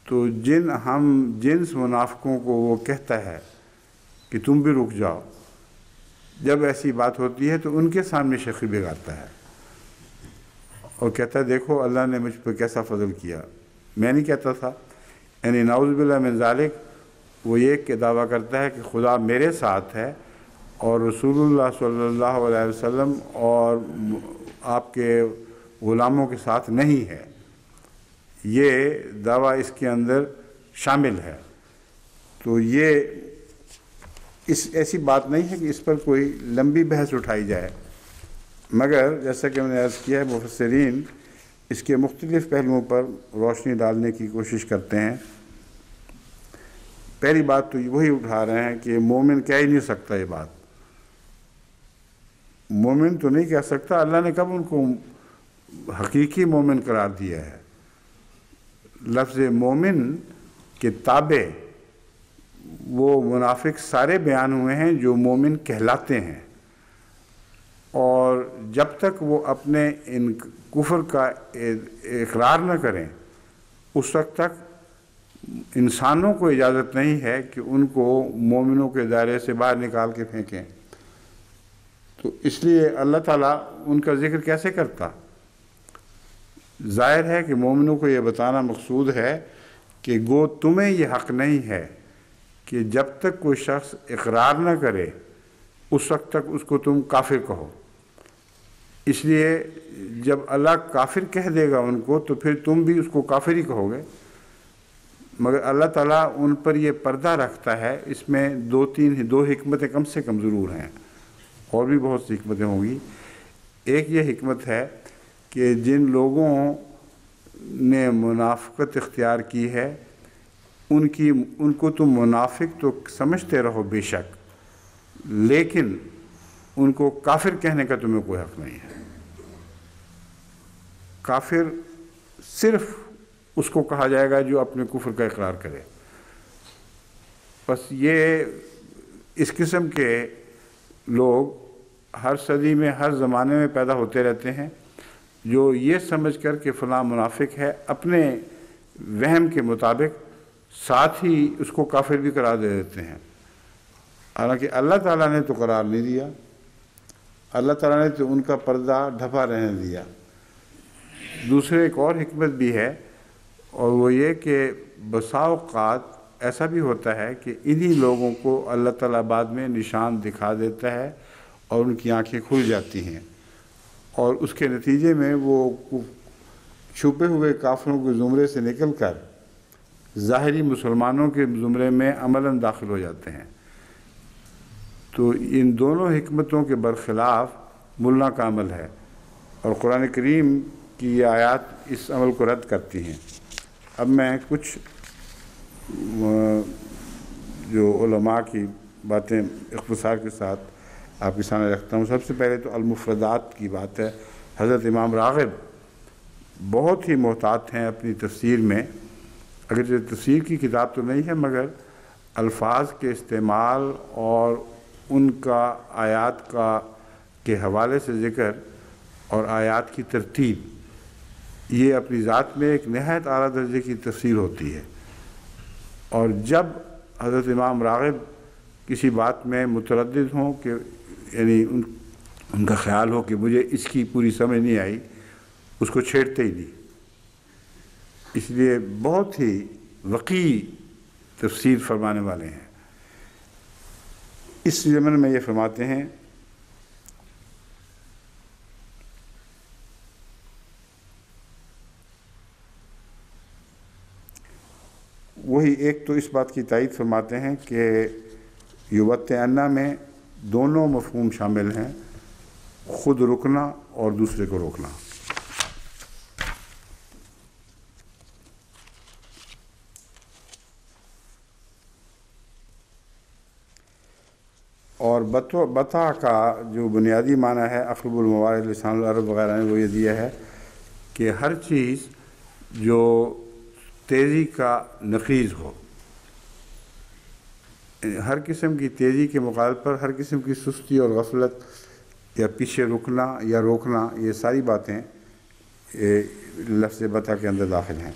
Speaker 1: تو جنس منافقوں کو وہ کہتا ہے کہ تم بھی رک جاؤ۔ جب ایسی بات ہوتی ہے تو ان کے سامنے شخص بگاڑتا ہے اور کہتا ہے دیکھو اللہ نے مجھ پہ کیسا فضل کیا، میں نہیں کہتا تھا۔ یعنی نعوذ باللہ من ذالک، وہ یہ کہ دعویٰ کرتا ہے کہ خدا میرے ساتھ ہے اور رسول اللہ صلی اللہ علیہ وسلم اور آپ کے غلاموں کے ساتھ نہیں ہے، یہ دعویٰ اس کے اندر شامل ہے۔ تو یہ ایسی بات نہیں ہے کہ اس پر کوئی لمبی بحث اٹھائی جائے، مگر جیسا کہ میں نے عرض کیا ہے مفسرین اس کے مختلف پہلوؤں پر روشنی ڈالنے کی کوشش کرتے ہیں۔ پہلی بات تو وہی اٹھا رہے ہیں کہ مومن کہہ ہی نہیں سکتا، یہ بات مومن تو نہیں کہہ سکتا۔ اللہ نے کب ان کو حقیقی مومن قرار دیا ہے؟ لفظ مومن کے تابع وہ منافق سارے بیان ہوئے ہیں جو مومن کہلاتے ہیں، اور جب تک وہ اپنے ان کفر کا اقرار نہ کریں اس وقت تک انسانوں کو اجازت نہیں ہے کہ ان کو مومنوں کے دائرے سے باہر نکال کے پھینکیں۔ تو اس لیے اللہ تعالیٰ ان کا ذکر کیسے کرتا؟ ظاہر ہے کہ مومنوں کو یہ بتانا مقصود ہے کہ گو تمہیں یہ حق نہیں ہے کہ جب تک کوئی شخص اقرار نہ کرے اس وقت تک اس کو تم کافر کہو۔ اس لیے جب اللہ کافر کہہ دے گا ان کو تو پھر تم بھی اس کو کافر ہی کہو گے، مگر اللہ تعالیٰ ان پر یہ پردہ رکھتا ہے۔ اس میں دو حکمتیں کم سے کم ضرور ہیں، اور بھی بہت سی حکمتیں ہوں گی۔ ایک یہ حکمت ہے کہ جن لوگوں نے منافقت اختیار کی ہے ان کو تم منافق تو سمجھتے رہو بے شک، لیکن ان کو کافر کہنے کا تمہیں کوئی حق نہیں ہے۔ کافر صرف اس کو کہا جائے گا جو اپنے کفر کا اقرار کرے۔ بس یہ اس قسم کے لوگ ہر صدی میں ہر زمانے میں پیدا ہوتے رہتے ہیں جو یہ سمجھ کر کہ فلاں منافق ہے اپنے وہم کے مطابق ساتھ ہی اس کو کافر بھی قرار دے دیتے ہیں، حالانکہ اللہ تعالیٰ نے تو قرار نہیں دیا، اللہ تعالیٰ نے تو ان کا پردہ ڈھپا رہنے دیا۔ دوسرے ایک اور حکمت بھی ہے، اور وہ یہ کہ بسا اوقات ایسا بھی ہوتا ہے کہ انہی لوگوں کو اللہ تعالیٰ بعد میں نشان دکھا دیتا ہے اور ان کی آنکھیں کھل جاتی ہیں، اور اس کے نتیجے میں وہ چھپے ہوئے کافروں کے زمرے سے نکل کر ظاہری مسلمانوں کے زمرے میں عملاً داخل ہو جاتے ہیں۔ تو ان دونوں حکمتوں کے برخلاف ملا کا عمل ہے، اور قرآن کریم کی یہ آیات اس عمل کو رد کرتی ہیں۔ اب میں کچھ جو علماء کی باتیں اختصار کے ساتھ آپ کے سامنے رکھتا ہوں۔ سب سے پہلے تو المفردات کی بات ہے۔ حضرت امام راغب بہت ہی محتاط ہیں اپنی تفسیر میں، اگرچہ تفسیر کی کتاب تو نہیں ہے مگر الفاظ کے استعمال اور ان کا آیات کے حوالے سے ذکر اور آیات کی ترتیب، یہ اپنی ذات میں ایک نہایت اعلیٰ درجے کی تفسیر ہوتی ہے۔ اور جب حضرت امام راغب کسی بات میں متردد ہوں کہ یعنی ان کا خیال ہو کہ مجھے اس کی پوری سمجھ نہیں آئی، اس کو چھیڑتے ہی نہیں۔ اس لیے بہت ہی وقیع تفسیر فرمانے والے ہیں۔ اس ضمن میں یہ فرماتے ہیں وہی ایک تو اس بات کی تائید فرماتے ہیں کہ یوتعنا میں دونوں مفہوم شامل ہیں، خود رکنا اور دوسرے کو روکنا۔ اور بتا کا جو بنیادی معنی ہے اقرب الموارد لسان العرب وغیرہ نے وہ یہ دیا ہے کہ ہر چیز جو تیزی کا نقیض ہو، ہر قسم کی تیزی کے مقابلے پر ہر قسم کی سستی اور غفلت یا پیچھے رکنا یا روکنا، یہ ساری باتیں لفظ بطا کے اندر داخل ہیں۔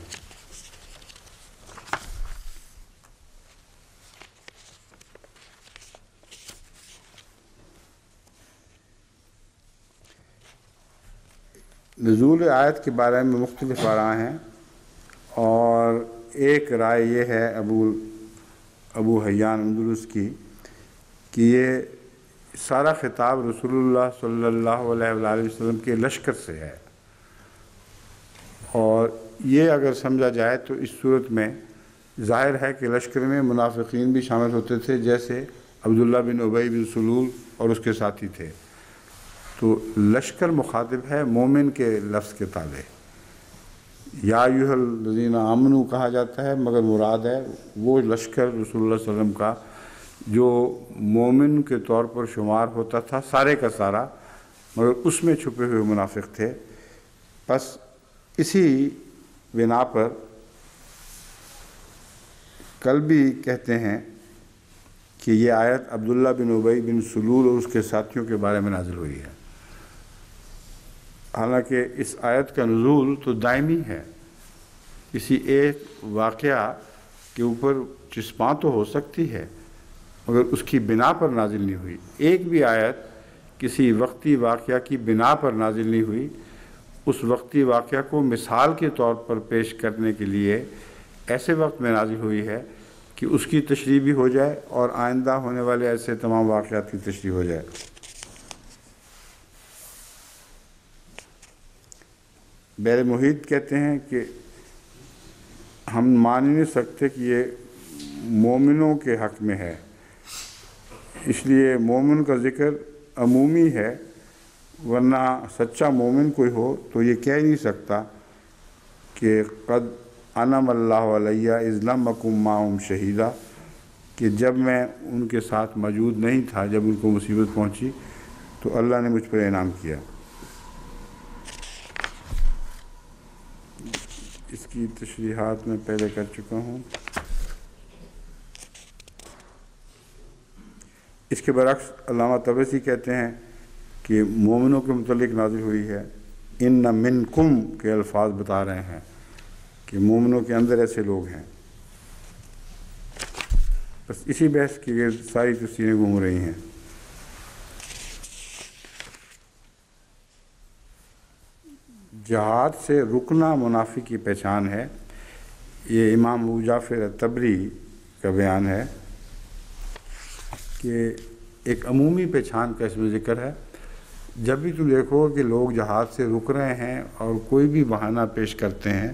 Speaker 1: نزول آیت کے بارے میں مختلف آراء ہیں، اور ایک رائے یہ ہے ابو حیان اندلس کی کہ یہ سارا خطاب رسول اللہ صلی اللہ علیہ وآلہ وسلم کے لشکر سے ہے، اور یہ اگر سمجھا جائے تو اس صورت میں ظاہر ہے کہ لشکر میں منافقین بھی شامل ہوتے تھے، جیسے عبداللہ بن ابی بن سلول اور اس کے ساتھی تھے۔ تو لشکر مخاطب ہے مومن کے لفظ کے تابع، یا ایھا الذین آمنوا کہا جاتا ہے، مگر مراد ہے وہ لشکر رسول اللہ صلی اللہ علیہ وسلم کا جو مومن کے طور پر شمار ہوتا تھا، سارے کا سارا، مگر اس میں چھپے ہوئے منافق تھے۔ بس اسی بنا پر کل بھی کہتے ہیں کہ یہ آیت عبداللہ بن ابی بن سلول اور اس کے ساتھیوں کے بارے میں نازل ہوئی ہے، حالانکہ اس آیت کا نزول تو دائمی ہے، کسی ایک واقعہ کے اوپر چسپاں تو ہو سکتی ہے مگر اس کی بنا پر نازل نہیں ہوئی۔ ایک بھی آیت کسی وقتی واقعہ کی بنا پر نازل نہیں ہوئی، اس وقتی واقعہ کو مثال کے طور پر پیش کرنے کے لیے ایسے وقت میں نازل ہوئی ہے کہ اس کی تشریح بھی ہو جائے اور آئندہ ہونے والے ایسے تمام واقعات کی تشریح ہو جائے۔ بیر محیط کہتے ہیں کہ ہم مان ہی نہیں سکتے کہ یہ مومنوں کے حق میں ہے، اس لیے مومن کا ذکر عمومی ہے، ورنہ سچا مومن کوئی ہو تو یہ کہہ ہی نہیں سکتا کہ قد انعم اللہ علیہ اذ لم اکن معہم شہیدا، کہ جب میں ان کے ساتھ موجود نہیں تھا، جب ان کو مصیبت پہنچی تو اللہ نے مجھ پر انعام کیا۔ اس کی تشریحات میں پہلے کر چکا ہوں۔ اس کے برعکس علامہ طبرسی کہتے ہیں کہ مومنوں کے متعلق نازل ہوئی ہے، ان منکم کے الفاظ بتا رہے ہیں کہ مومنوں کے اندر ایسے لوگ ہیں۔ بس اسی بحث کی ساری تفسیریں گھوم رہی ہیں۔ جہاد سے رکنا منافق کی پہچان ہے، یہ امام ابو جعفر طبری کا بیان ہے کہ ایک عمومی پہچان کا اس میں ذکر ہے۔ جب بھی تم دیکھو کہ لوگ جہاد سے رک رہے ہیں اور کوئی بھی بہانہ پیش کرتے ہیں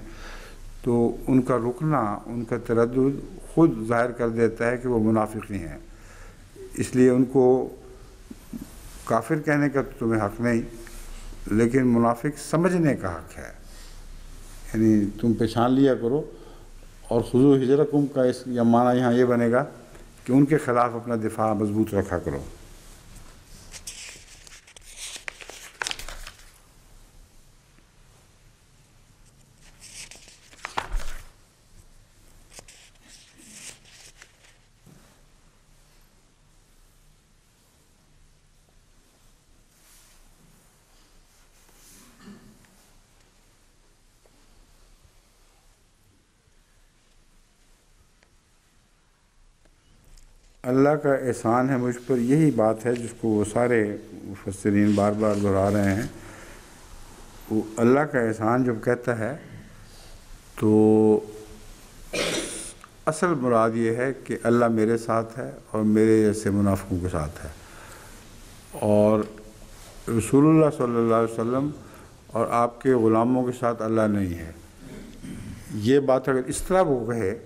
Speaker 1: تو ان کا رکنا، ان کا تردد خود ظاہر کر دیتا ہے کہ وہ منافق ہی ہیں، اس لیے ان کو کافر کہنے کا تو تمہیں حق نہیں، لیکن منافق سمجھنے کا حق ہے، یعنی تم پہچان لیا کرو۔ اور خذوا حذرکم کا اس یا معنی یہاں یہ بنے گا کہ ان کے خلاف اپنا دفاع مضبوط رکھا کرو۔ اللہ کا احسان ہے مجھ پر، یہی بات ہے جس کو وہ سارے مفسرین بار بار دہرا رہے ہیں۔ وہ اللہ کا احسان جب کہتا ہے تو اصل مراد یہ ہے کہ اللہ میرے ساتھ ہے اور میرے جیسے منافقوں کے ساتھ ہے، اور رسول اللہ صلی اللہ علیہ وسلم اور آپ کے غلاموں کے ساتھ اللہ نہیں ہے۔ یہ بات اگر اس طرح وہ کہے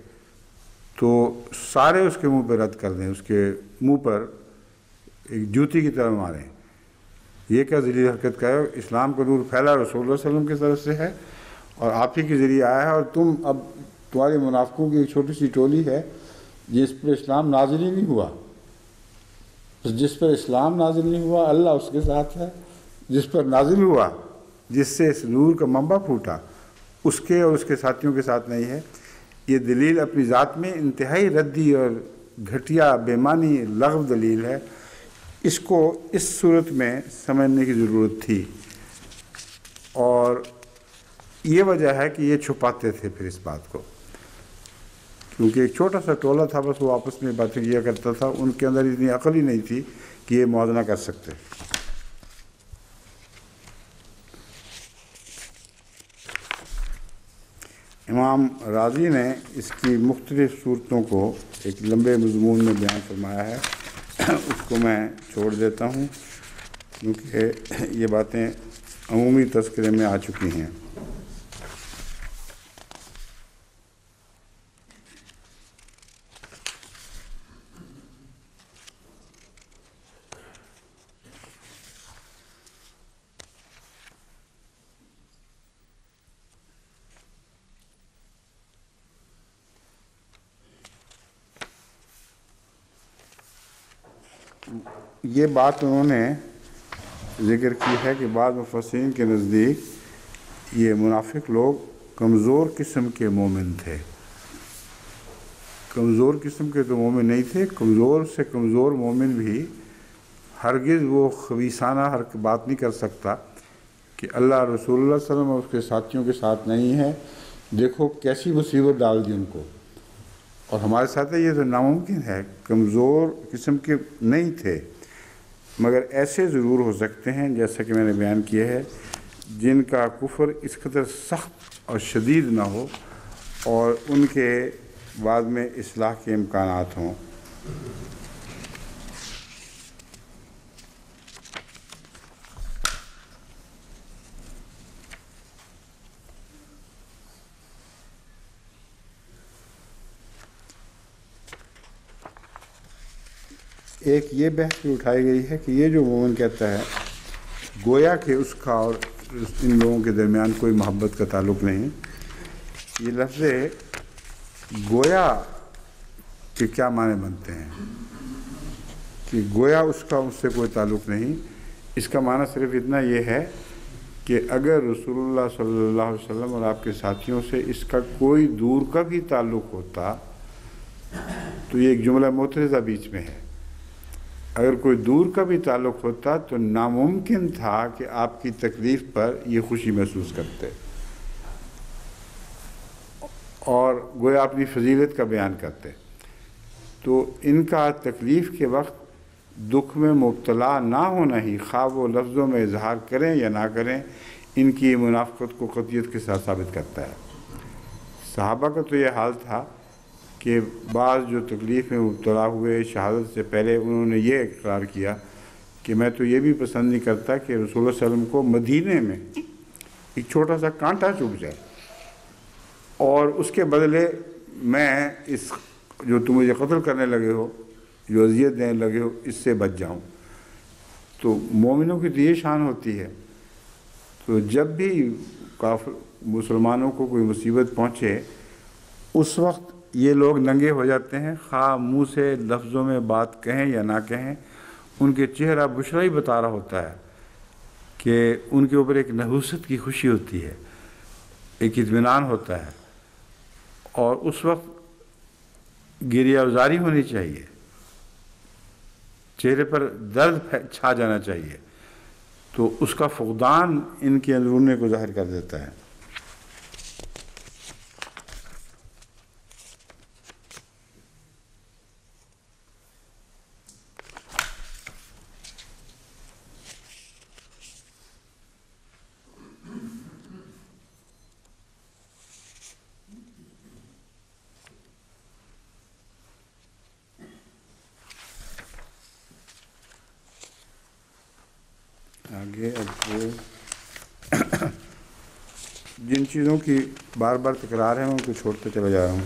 Speaker 1: تو سارے اس کے منہ پہ رد کر دیں، اس کے منہ پر ایک جوتی کی طرح ماریں۔ یہ کیا ذلیل حرکت کا ہے؟ اسلام کا نور پھیلا رسول اللہ صلی اللہ علیہ وسلم کی طرف سے ہے اور آپ ہی کے ذریعے آیا ہے، اور تم اب تمہاری منافقوں کی ایک چھوٹی سی ٹولی ہے جس پر اسلام نازل ہی نہیں ہوا۔ جس پر اسلام نازل نہیں ہوا اللہ اس کے ساتھ ہے، جس پر نازل ہوا، جس سے اس نور کا منبع پھوٹا، اس کے اور اس کے ساتھیوں کے ساتھ نہیں ہے۔ یہ دلیل اپنی ذات میں انتہائی ردی اور گھٹیا بےمانی لغو دلیل ہے، اس کو اس صورت میں سمجھنے کی ضرورت تھی، اور یہ وجہ ہے کہ یہ چھپاتے تھے پھر اس بات کو، کیونکہ ایک چھوٹا سا ٹولہ تھا، بس وہ آپس میں باتیں کیا کرتا تھا، ان کے اندر اتنی عقل ہی نہیں تھی کہ یہ موازنہ کر سکتے۔ امام راضی نے اس کی مختلف صورتوں کو ایک لمبے مضمون میں بیان فرمایا ہے، اس کو میں چھوڑ دیتا ہوں کیونکہ یہ باتیں عمومی تذکرے میں آ چکی ہیں۔ یہ بات انہوں نے ذکر کی ہے کہ بعض مفسرین کے نزدیک یہ منافق لوگ کمزور قسم کے مومن تھے، کمزور قسم کے تو مومن نہیں تھے، کمزور سے کمزور مومن بھی ہرگز وہ خبیثانہ بات نہیں کر سکتا کہ اللہ رسول اللہ صلی اللہ علیہ وسلم اور اس کے ساتھیوں کے ساتھ نہیں ہے، دیکھو کیسی مصیبت ڈال دی ان کو، اور ہمارے ساتھ یہ تو ناممکن ہے۔ کمزور قسم کے نہیں تھے، مگر ایسے ضرور ہو سکتے ہیں جیسا کہ میں نے بیان کیا ہے، جن کا کفر اس قدر سخت اور شدید نہ ہو اور ان کے بعد میں اصلاح کے امکانات ہوں۔ ایک یہ بحث بھی اٹھائی گئی ہے کہ یہ جو مومن کہتا ہے گویا کہ اس کا اور ان لوگوں کے درمیان کوئی محبت کا تعلق نہیں، یہ لفظ گویا کہ کیا معنی بنتے ہیں کہ گویا اس کا اس سے کوئی تعلق نہیں، اس کا معنی صرف اتنا یہ ہے کہ اگر رسول اللہ صلی اللہ علیہ وسلم اور آپ کے ساتھیوں سے اس کا کوئی دور کا بھی تعلق ہوتا تو یہ ایک جملہ معترضہ بیچ میں ہے، اگر کوئی دور کا بھی تعلق ہوتا تو ناممکن تھا کہ آپ کی تکلیف پر یہ خوشی محسوس کرتے اور گویا اپنی فضیلت کا بیان کرتے، تو ان کا تکلیف کے وقت دکھ میں مبتلا نہ ہونا ہی، خواہ وہ لفظوں میں اظہار کریں یا نہ کریں، ان کی منافقت کو قطعیت کے ساتھ ثابت کرتا ہے۔ صحابہ کا تو یہ حال تھا کہ بعض جو تکلیف میں مبتلا ہوئے شہادت سے پہلے انہوں نے یہ اقرار کیا کہ میں تو یہ بھی پسند نہیں کرتا کہ رسول اللہ صلی اللہ علیہ وسلم کو مدینے میں ایک چھوٹا سا کانٹا چبھ جائے اور اس کے بدلے میں اس جو تم مجھے قتل کرنے لگے ہو، جو اذیت دینے لگے ہو، اس سے بچ جاؤں۔ تو مومنوں کی تو یہ شان ہوتی ہے، تو جب بھی کافر مسلمانوں کو کوئی مصیبت پہنچے اس وقت یہ لوگ ننگے ہو جاتے ہیں، خواہ منہ سے لفظوں میں بات کہیں یا نہ کہیں، ان کے چہرہ بشرا ہی بتا رہا ہوتا ہے کہ ان کے اوپر ایک نحوست کی خوشی ہوتی ہے، ایک اطمینان ہوتا ہے، اور اس وقت گریہ ازاری ہونی چاہیے، چہرے پر درد چھا جانا چاہیے، تو اس کا فقدان ان کے اندرونے کو ظاہر کر دیتا ہے۔ آگے اب جن چیزوں کی بار بار تکرار ہے میں ان کو چھوڑتے چلا جا رہا ہوں۔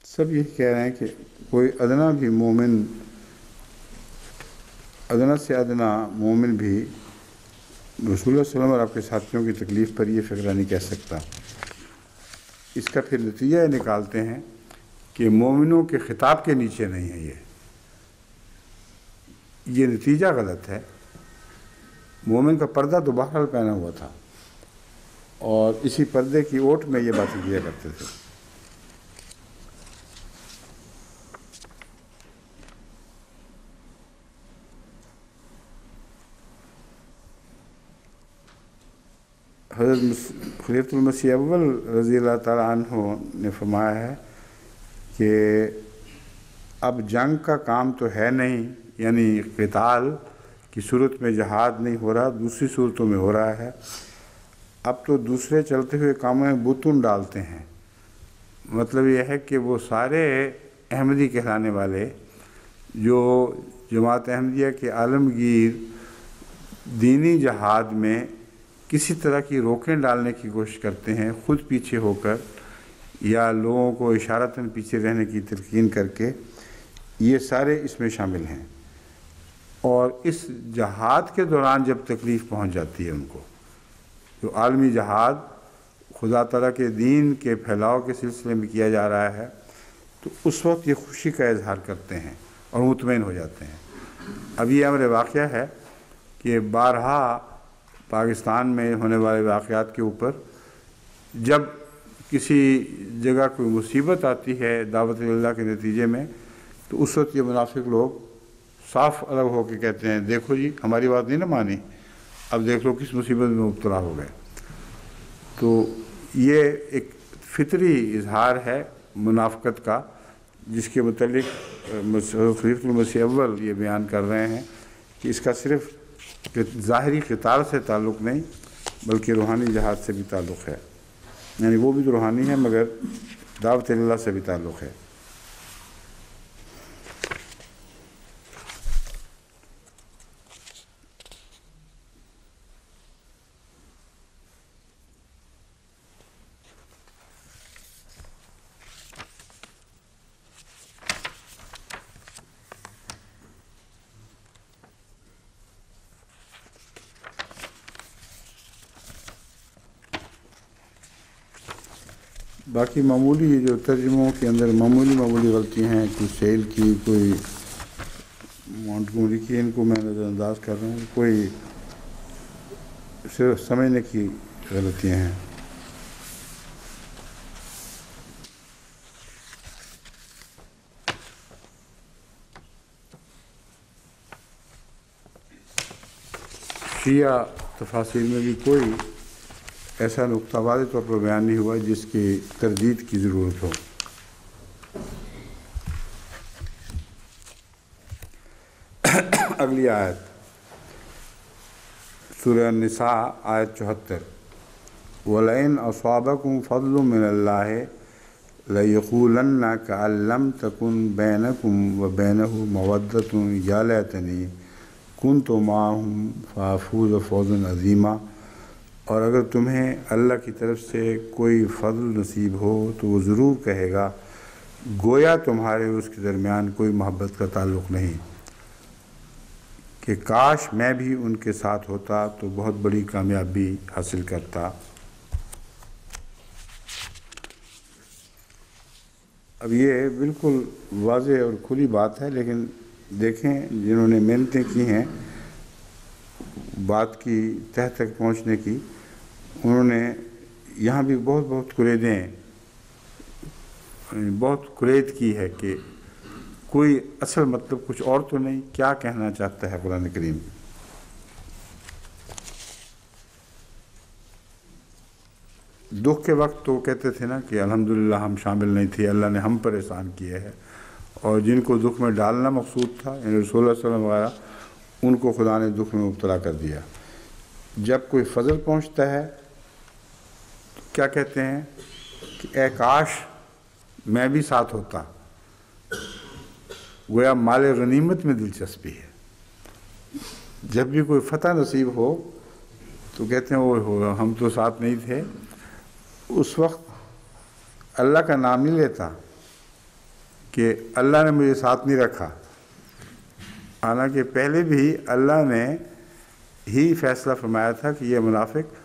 Speaker 1: سب یہ کہہ رہے ہیں کہ کوئی ادنا بھی مومن، ادنا سے ادنا مومن بھی رسول اللہ صلی اللہ علیہ وسلم اور آپ کے ساتھیوں کی تکلیف پر یہ فکرہ نہیں کہہ سکتا۔ اس کا پھر نتیجہ یہ نکالتے ہیں کہ مومنوں کے خطاب کے نیچے نہیں ہے، یہ نتیجہ غلط ہے، مومن کا پردہ تو بہرحال پہنا ہوا تھا، اور اسی پردے کی اوٹ میں یہ باتیں کیا کرتے تھے۔ حضرت خلیفۃ المسیح اول رضی اللہ تعالیٰ عنہ نے فرمایا ہے کہ اب جنگ کا کام تو ہے نہیں، یعنی قتال کی صورت میں جہاد نہیں ہو رہا، دوسری صورتوں میں ہو رہا ہے۔ اب تو دوسرے چلتے ہوئے کاموں میں بتون ڈالتے ہیں۔ مطلب یہ ہے کہ وہ سارے احمدی کہلانے والے جو جماعت احمدیہ کے عالمگیر دینی جہاد میں کسی طرح کی روکیں ڈالنے کی کوشش کرتے ہیں، خود پیچھے ہو کر یا لوگوں کو اشارتاً پیچھے رہنے کی تلقین کر کے، یہ سارے اس میں شامل ہیں۔ اور اس جہاد کے دوران جب تکلیف پہنچ جاتی ہے ان کو، جو عالمی جہاد خدا تعالیٰ کے دین کے پھیلاؤ کے سلسلے میں کیا جا رہا ہے، تو اس وقت یہ خوشی کا اظہار کرتے ہیں اور مطمئن ہو جاتے ہیں۔ اب یہ امر واقعہ ہے کہ بارہا پاکستان میں ہونے والے واقعات کے اوپر جب کسی جگہ کوئی مصیبت آتی ہے دعوت اللہ کے نتیجے میں، تو اس وقت یہ منافق لوگ صاف الگ ہو کے کہتے ہیں، دیکھو جی ہماری بات نہیں نہ مانی، اب دیکھ لو کس مصیبت میں مبتلا ہو گئے۔ تو یہ ایک فطری اظہار ہے منافقت کا، جس کے متعلق خلیفۃ المسیح اول یہ بیان کر رہے ہیں کہ اس کا صرف ظاہری قتال سے تعلق نہیں بلکہ روحانی جہاد سے بھی تعلق ہے، یعنی وہ بھی تو روحانی ہے مگر دعوت اللہ سے بھی تعلق ہے۔ باقی معمولی جو ترجموں کے اندر معمولی غلطیاں ہیں، کوئی سیل کی، کوئی مونٹگومری کی، ان کو میں نظر انداز کر رہا ہوں، کوئی صرف سمجھنے کی غلطیاں ہیں۔ شیعہ تفاسیر میں بھی کوئی ایسا نقطہ واضح طور پر بیان نہیں ہوا جس کی تردید کی ضرورت ہو۔ اگلی آیت سورہ النساء آیت 74، وَلَئِنْ أَصَابَكُمْ فَضْلٌ مِّنَ اللَّهِ لَيَقُولَنَّ كَأَن لَّمْ تَكُن بَيْنَكُمْ وَبَيْنَهُ مَوَدَّةٌ يَا لَيْتَنِي كُنتُ مَعَهُمْ فَأَفُوزَ فَوْزًا عَظِيمًا۔ اور اگر تمہیں اللہ کی طرف سے کوئی فضل نصیب ہو تو وہ ضرور کہے گا گویا تمہارے اس کے درمیان کوئی محبت کا تعلق نہیں، کہ کاش میں بھی ان کے ساتھ ہوتا تو بہت بڑی کامیابی حاصل کرتا۔ اب یہ بالکل واضح اور کھلی بات ہے، لیکن دیکھیں جنہوں نے محنتیں کی ہیں بات کی تہ تک پہنچنے کی، انہوں نے یہاں بھی بہت قرید کی ہے کہ کوئی اصل مطلب کچھ اور تو نہیں، کیا کہنا چاہتا ہے قرآن کریم۔ دکھ کے وقت تو کہتے تھے نا کہ الحمدللہ ہم شامل نہیں تھے، اللہ نے ہم پر احسان کیا ہے، اور جن کو دکھ میں ڈالنا مقصود تھا یعنی رسول اللہ صلی اللہ علیہ وسلم وغیرہ، ان کو خدا نے دکھ میں مبتلا کر دیا۔ جب کوئی فضل پہنچتا ہے تو کیا کہتے ہیں کہ اے کاش میں بھی ساتھ ہوتا، گویا مال غنیمت میں دلچسپی ہے۔ جب بھی کوئی فتح نصیب ہو تو کہتے ہیں وہ ہم تو ساتھ نہیں تھے، اس وقت اللہ کا نام نہیں لیتا کہ اللہ نے مجھے ساتھ نہیں رکھا، حالانکہ پہلے بھی اللہ نے ہی فیصلہ فرمایا تھا کہ یہ منافق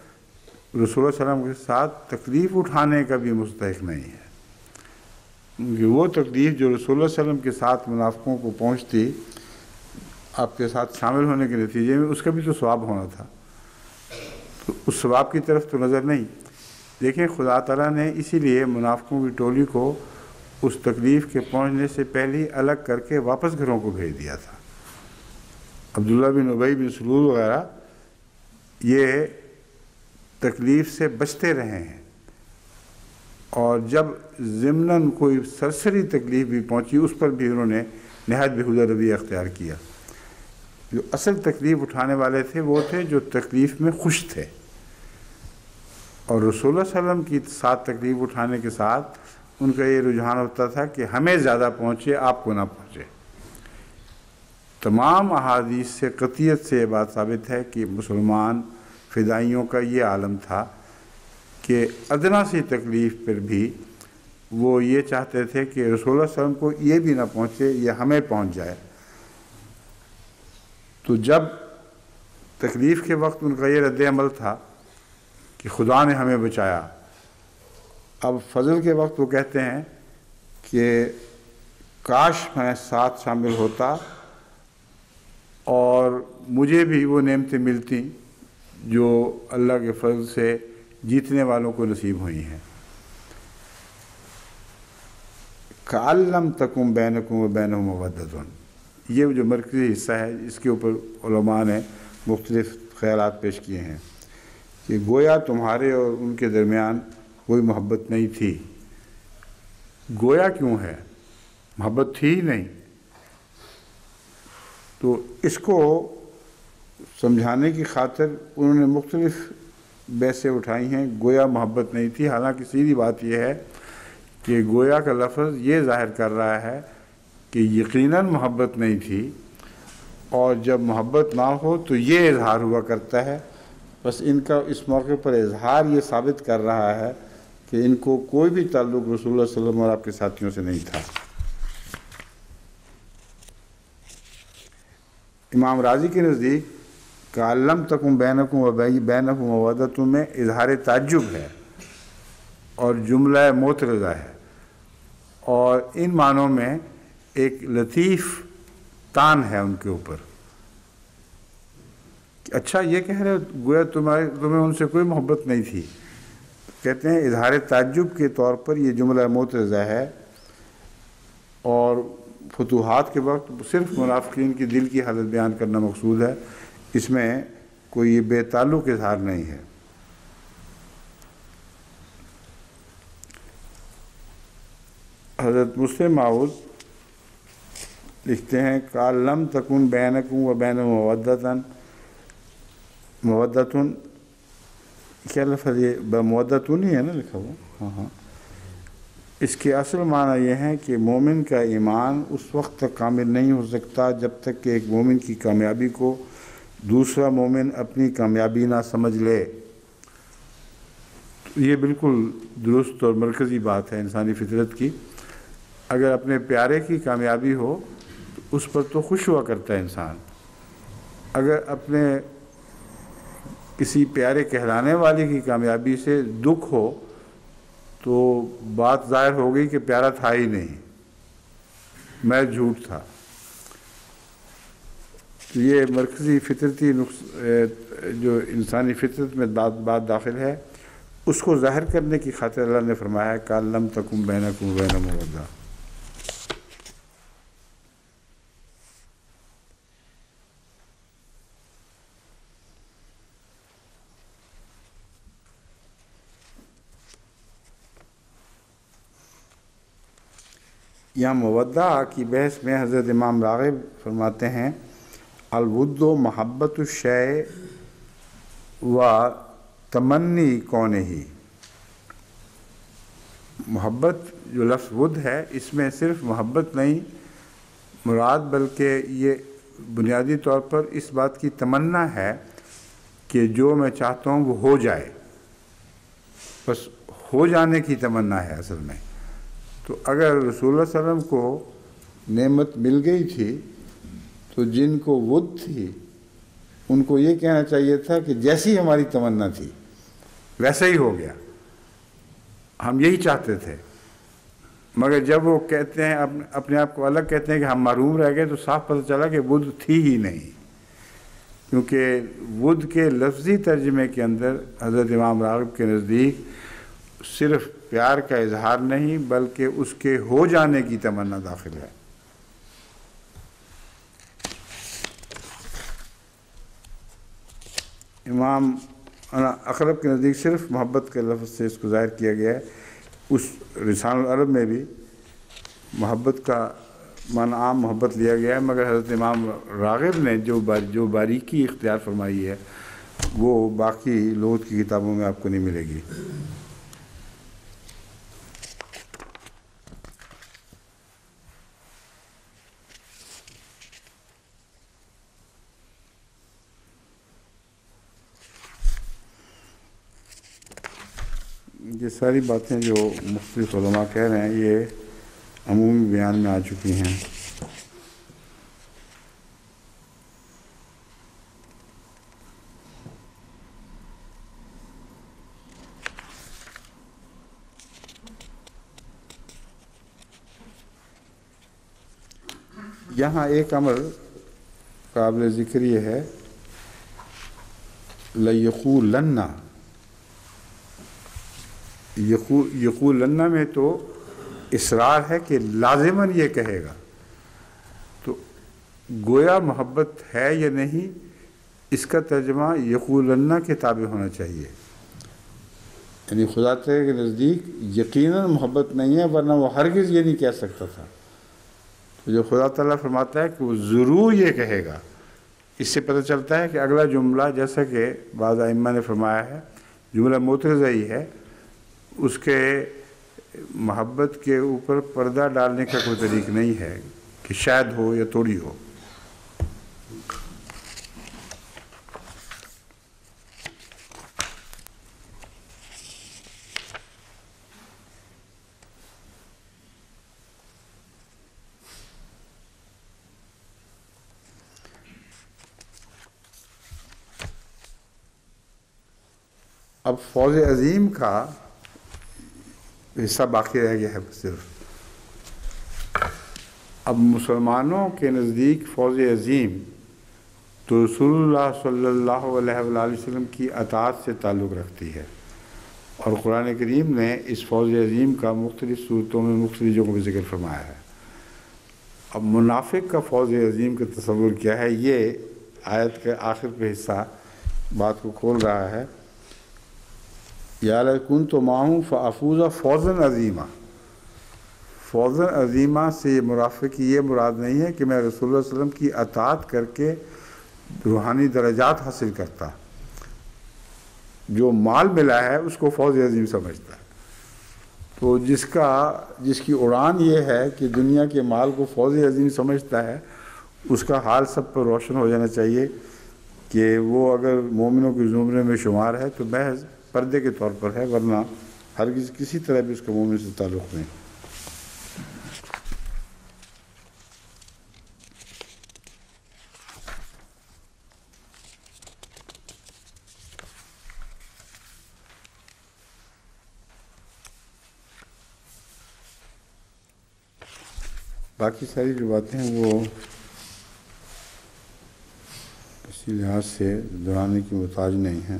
Speaker 1: رسول اللہ صلی اللہ علیہ وسلم کے ساتھ تکلیف اٹھانے کا بھی مستحق نہیں ہے، کیونکہ وہ تکلیف جو رسول اللہ صلی اللہ علیہ وسلم کے ساتھ منافقوں کو پہنچتی آپ کے ساتھ شامل ہونے کے نتیجے میں اس کا بھی تو ثواب ہونا تھا، تو اس ثواب کی طرف تو نظر نہیں۔ دیکھیں خدا تعالیٰ نے اسی لیے منافقوں کی ٹولی کو اس تکلیف کے پہنچنے سے پہلے ہی الگ کر کے واپس گھروں کو بھیج دیا تھا۔ عبداللہ بن ابی بن سلول وغیرہ یہ تکلیف سے بچتے رہے ہیں، اور جب ضمناً کوئی سرسری تکلیف بھی پہنچی اس پر بھی انہوں نے نہایت بیہودہ رویہ اختیار کیا۔ جو اصل تکلیف اٹھانے والے تھے وہ تھے جو تکلیف میں خوش تھے، اور رسول اللہ صلی اللہ علیہ وسلم کی ساتھ تکلیف اٹھانے کے ساتھ ان کا یہ رجحان ہوتا تھا کہ ہمیں زیادہ پہنچے، آپ کو نہ پہنچے۔ تمام احادیث سے قطعیت سے یہ بات ثابت ہے کہ مسلمان فدائیوں کا یہ عالم تھا کہ ادنا سی تکلیف پر بھی وہ یہ چاہتے تھے کہ رسول اللہ صلی اللہ علیہ وسلم کو یہ بھی نہ پہنچے، یہ ہمیں پہنچ جائے۔ تو جب تکلیف کے وقت ان کا یہ رد عمل تھا کہ خدا نے ہمیں بچایا، اب فضل کے وقت وہ کہتے ہیں کہ کاش میں ساتھ شامل ہوتا اور مجھے بھی وہ نعمتیں ملتی جو اللہ کے فضل سے جیتنے والوں کو نصیب ہوئی ہیں۔ کَأَلَّمْ تَكُنْ بَيْنَكُمْ وَبَيْنَهُ مَوَدَّةٌ، یہ جو مرکزی حصہ ہے اس کے اوپر علماء نے مختلف خیالات پیش کیے ہیں کہ گویا تمہارے اور ان کے درمیان کوئی محبت نہیں تھی۔ گویا کیوں ہے؟ محبت تھی ہی نہیں۔ تو اس کو سمجھانے کی خاطر انہوں نے مختلف بحثیں اٹھائی ہیں۔ گویا محبت نہیں تھی، حالانکہ سیدھی بات یہ ہے کہ گویا کا لفظ یہ ظاہر کر رہا ہے کہ یقیناً محبت نہیں تھی، اور جب محبت نہ ہو تو یہ اظہار ہوا کرتا ہے۔ بس ان کا اس موقع پر اظہار یہ ثابت کر رہا ہے کہ ان کو کوئی بھی تعلق رسول اللہ صلی اللہ علیہ وسلم اور آپ کے ساتھیوں سے نہیں تھا۔ امام راضی کے نزدیک کَأَلَّمْ تَكُنْ بَيْنَكُمْ وَبَيْنَهُ مَوَدَّةٌ میں اظہار تعجب ہے اور جملہ معترضہ ہے، اور ان معنوں میں ایک لطیف تان ہے ان کے اوپر۔ اچھا یہ کہہ رہے گویا تمہیں ان سے کوئی محبت نہیں تھی، کہتے ہیں اظہار تعجب کے طور پر یہ جملہ معترضہ ہے، اور فتوحات کے وقت صرف منافقین کی دل کی حالت بیان کرنا مقصود ہے، اس میں کوئی یہ بے تعلق اظہار نہیں ہے۔ حضرت مسلم معود لکھتے ہیں کَأَلَّمْ تَكُنْ بَيْنَكُمْ وَبَيْنَهُ مَوَدَّةٌ، کیا لفظ یہ بمودتون ہی ہے نا لکھا ہوا؟ ہاں، اس کے اصل معنی یہ ہے کہ مومن کا ایمان اس وقت تک کامل نہیں ہو سکتا جب تک کہ ایک مومن کی کامیابی کو دوسرا مومن اپنی کامیابی نہ سمجھ لے۔ یہ بالکل درست اور مرکزی بات ہے انسانی فطرت کی۔ اگر اپنے پیارے کی کامیابی ہو تو اس پر تو خوش ہوا کرتا ہے انسان، اگر اپنے کسی پیارے کہلانے والے کی کامیابی سے دکھ ہو تو بات ظاہر ہو گئی کہ پیارا تھا ہی نہیں، میں جھوٹ تھا۔ تو یہ مرکزی فطرتی جو انسانی فطرت میں بات داخل ہے، اس کو ظاہر کرنے کی خاطر اللہ نے فرمایا کَأَلَّمْ تَكُنْ بَيْنَكُمْ وَبَيْنَهُ مَوَدَّةٌ۔ یہاں مودہ کی بحث میں حضرت امام راغب فرماتے ہیں الود و محبت الشیء و تمنی کونہی۔ محبت جو لفظ ود ہے اس میں صرف محبت نہیں مراد، بلکہ یہ بنیادی طور پر اس بات کی تمنا ہے کہ جو میں چاہتا ہوں وہ ہو جائے، بس ہو جانے کی تمنا ہے اصل میں۔ تو اگر رسول اللہ صلی اللہ علیہ وسلم کو نعمت مل گئی تھی تو جن کو ود تھی ان کو یہ کہنا چاہیے تھا کہ جیسی ہماری تمنا تھی ویسا ہی ہو گیا، ہم یہی چاہتے تھے۔ مگر جب وہ کہتے ہیں اپنے آپ کو الگ کہتے ہیں کہ ہم محروم رہ گئے، تو صاف پتہ چلا کہ بدھ تھی ہی نہیں، کیونکہ بدھ کے لفظی ترجمے کے اندر حضرت امام راغب کے نزدیک صرف پیار کا اظہار نہیں بلکہ اس کے ہو جانے کی تمنا داخل ہے۔ امام اقرب کے نزدیک صرف محبت کے لفظ سے اس کو ظاہر کیا گیا ہے۔ اس لسان العرب میں بھی محبت کا معنی عام محبت لیا گیا ہے، مگر حضرت امام راغب نے جو باریکی اختیار فرمائی ہے وہ باقی لغت کی کتابوں میں آپ کو نہیں ملے گی۔ یہ ساری باتیں جو مختلف علماء کہہ رہے ہیں یہ عمومی بیان میں آ چکی ہیں۔ یہاں ایک امر قابل ذکر یہ ہے، لَيَقُولَنَّ، یقولن میں تو اصرار ہے کہ لازماً یہ کہے گا، تو گویا محبت ہے یا نہیں اس کا ترجمہ یقولن کے تابع ہونا چاہیے، یعنی خدا تعالیٰ کے نزدیک یقیناً محبت نہیں ہے، ورنہ وہ ہرگز یہ نہیں کہہ سکتا تھا۔ تو جو خدا تعالیٰ فرماتا ہے کہ وہ ضرور یہ کہے گا، اس سے پتہ چلتا ہے کہ اگلا جملہ، جیسا کہ بعض ائمہ نے فرمایا ہے، جملہ معترضہ ہی ہے، اس کے محبت کے اوپر پردہ ڈالنے کا کوئی طریق نہیں ہے کہ شاید ہو یا تھوڑی ہو۔ اب فوز عظیم کا حصہ باقی رہ گیا ہے صرف۔ اب مسلمانوں کے نزدیک فوز عظیم تو رسول اللہ صلی اللہ علیہ وآلہ وسلم کی اطاعت سے تعلق رکھتی ہے، اور قرآن کریم نے اس فوز عظیم کا مختلف صورتوں میں مختلف جگہوں پہ ذکر فرمایا ہے۔ اب منافق کا فوز عظیم کا تصور کیا ہے، یہ آیت کے آخر پہ حصہ بات کو کھول رہا ہے۔ یا لَكُنْتُ مَعَهُمْ فَأَفُوزَ فَوْزًا عَظِیمًا، فوزًا عظیمہ سے یہ منافق کی یہ مراد نہیں ہے کہ میں رسول اللہ صلی اللہ علیہ وسلم کی اطاعت کر کے روحانی درجات حاصل کرتا، جو مال ملا ہے اس کو فوز عظیم سمجھتا ہے۔ تو جس کی اڑان یہ ہے کہ دنیا کے مال کو فوز عظیم سمجھتا ہے، اس کا حال سب پر روشن ہو جانا چاہیے کہ وہ اگر مومنوں کے زمرے میں شمار ہے تو محض پردے کے طور پر ہے، ورنہ ہرگز کسی طرح بھی اس کا مومن سے تعلق نہیں۔ باقی ساری جو باتیں ہیں وہ کسی لحاظ سے دہرانے کی محتاج نہیں ہیں۔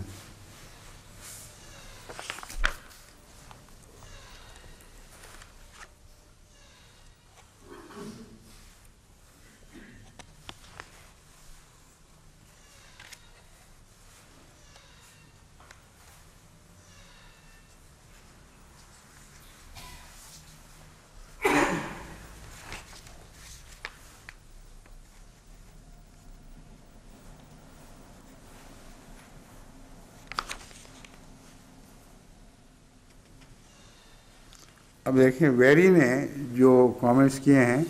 Speaker 1: اب دیکھیں ویری نے جو کامنٹس کیے ہیں،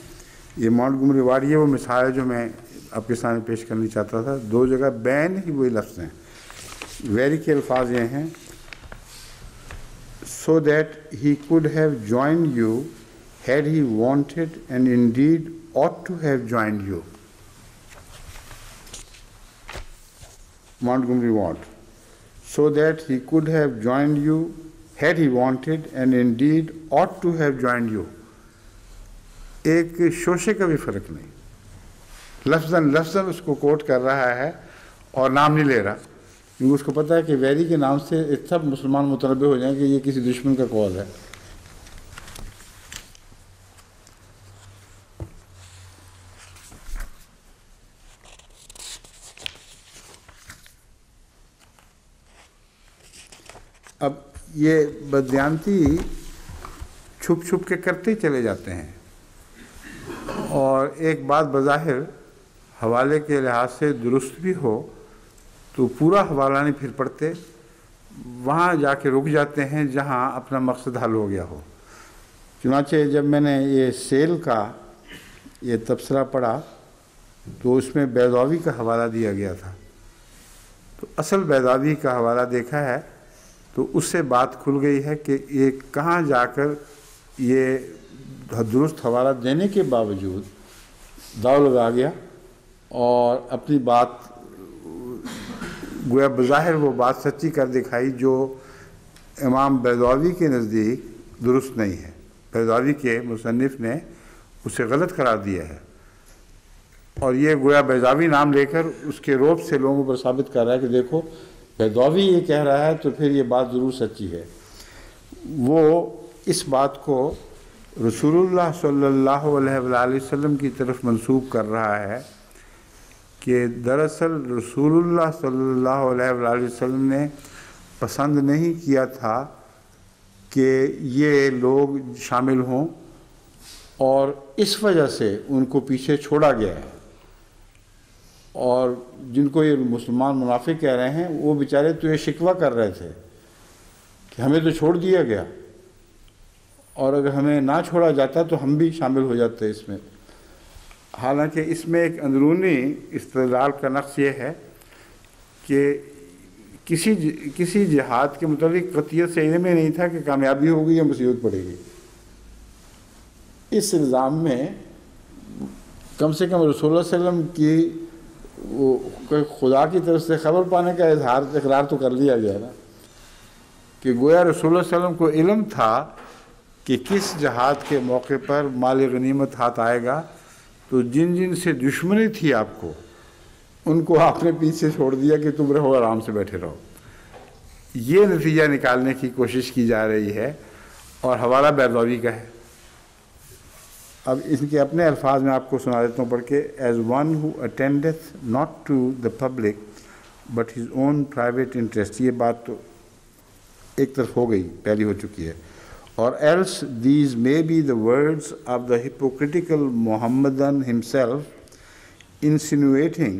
Speaker 1: یہ مونٹگومری واری ہے، وہ مثال ہے جو میں آپ کے سامنے پیش کرنا چاہتا تھا۔ دو جگہ بین ہی وہی لفظ ہیں۔ ویری کے الفاظ یہ ہیں، so that he could have joined you had he wanted and indeed ought to have joined you. Montgomery Ward. So that he could have joined you had he wanted and indeed ought to have joined you. ایک شوشے کا بھی فرق نہیں، لفظاً لفظاً اس کو کوٹ کر رہا ہے اور نام نہیں لے رہا، کیونکہ اس کو پتہ ہے کہ ویری کے نام سے سب مسلمان متنبع ہو جائیں کہ یہ کسی دشمن کا قول ہے۔ اب یہ بددیانتی چھپ چھپ کے کرتے ہی چلے جاتے ہیں، اور ایک بات بظاہر حوالے کے لحاظ سے درست بھی ہو تو پورا حوالہ نہیں پھر پڑھتے، وہاں جا کے رک جاتے ہیں جہاں اپنا مقصد حل ہو گیا ہو۔ چنانچہ جب میں نے یہ سیل کا یہ تبصرہ پڑھا تو اس میں بیضاوی کا حوالہ دیا گیا تھا، تو اصل بیضاوی کا حوالہ دیکھا ہے تو اس سے بات کھل گئی ہے کہ یہ کہاں جا کر یہ درست حوالہ دینے کے باوجود داؤ لگا گیا اور اپنی بات گویا بظاہر وہ بات سچی کر دکھائی جو امام بیضاوی کے نزدیک درست نہیں ہے، بیضاوی کے مصنف نے اسے غلط قرار دیا ہے، اور یہ گویا بیضاوی نام لے کر اس کے روب سے لوگوں پر ثابت کر رہا ہے کہ دیکھو بیضاوی یہ کہہ رہا ہے تو پھر یہ بات ضرور سچی ہے۔ وہ اس بات کو رسول اللہ صلی اللہ علیہ وآلہ وسلم کی طرف منسوب کر رہا ہے کہ دراصل رسول اللہ صلی اللہ علیہ وآلہ وسلم نے پسند نہیں کیا تھا کہ یہ لوگ شامل ہوں، اور اس وجہ سے ان کو پیچھے چھوڑا گیا ہے، اور جن کو یہ مسلمان منافق کہہ رہے ہیں وہ بیچارے تو یہ شکوہ کر رہے تھے کہ ہمیں تو چھوڑ دیا گیا، اور اگر ہمیں نہ چھوڑا جاتا تو ہم بھی شامل ہو جاتے اس میں۔ حالانکہ اس میں ایک اندرونی استدلال کا نقص یہ ہے کہ کسی جہاد کے متعلق قطعیت سے علم ہی نہیں تھا کہ کامیابی ہوگی یا مصیبت پڑے گی۔ اس الزام میں کم سے کم رسول اللہ صلی اللہ علیہ وسلم کی خدا کی طرف سے خبر پانے کا اقرار تو کر لیا گیا نا، کہ گویا رسول اللہ صلی اللہ علیہ وسلم کو علم تھا کہ کس جہاد کے موقع پر مال غنیمت ہاتھ آئے گا، تو جن جن سے دشمنی تھی آپ کو ان کو آپ نے پیچھے چھوڑ دیا کہ تم رہو آرام سے بیٹھے رہو۔ یہ نتیجہ نکالنے کی کوشش کی جا رہی ہے، اور حوالہ بیضاوی کا ہے۔ اب اس کے اپنے الفاظ میں آپ کو سنا دیتا ہوں پڑھ کے، as one who attendeth not to the public but his own private interest، یہ بات تو ایک طرف ہو گئی، پہلی ہو چکی ہے، اور else these may be the words of the hypocritical Muhammadan himself insinuating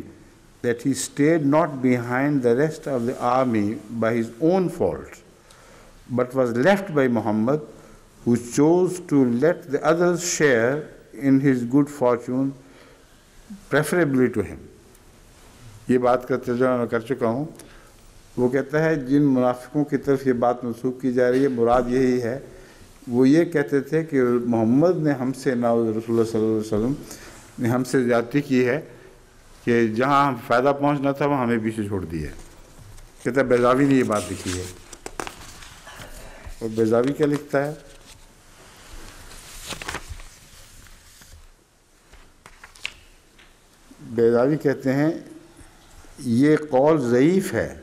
Speaker 1: that he stayed not behind the rest of the army by his own fault but was left by Muhammad, who chose to let the others share in his good fortune preferably to him۔ یہ بات کا ترجمہ میں کر چکا ہوں۔ وہ کہتا ہے جن منافقوں کی طرف یہ بات منسوب کی جا رہی ہے مراد یہی ہے، وہ یہ کہتے تھے کہ محمد نے ہم سے رسول اللہ صلی اللہ علیہ وسلم نے ہم سے زیادتی کی ہے کہ جہاں ہم فائدہ پہنچنا تھا وہاں ہمیں پیچھے چھوڑ دیا۔ کہتا ہے بیضاوی نے یہ بات لکھی ہے، اور بیضاوی کیا لکھتا ہے؟ بیضاوی کہتے ہیں یہ قول ضعیف ہے،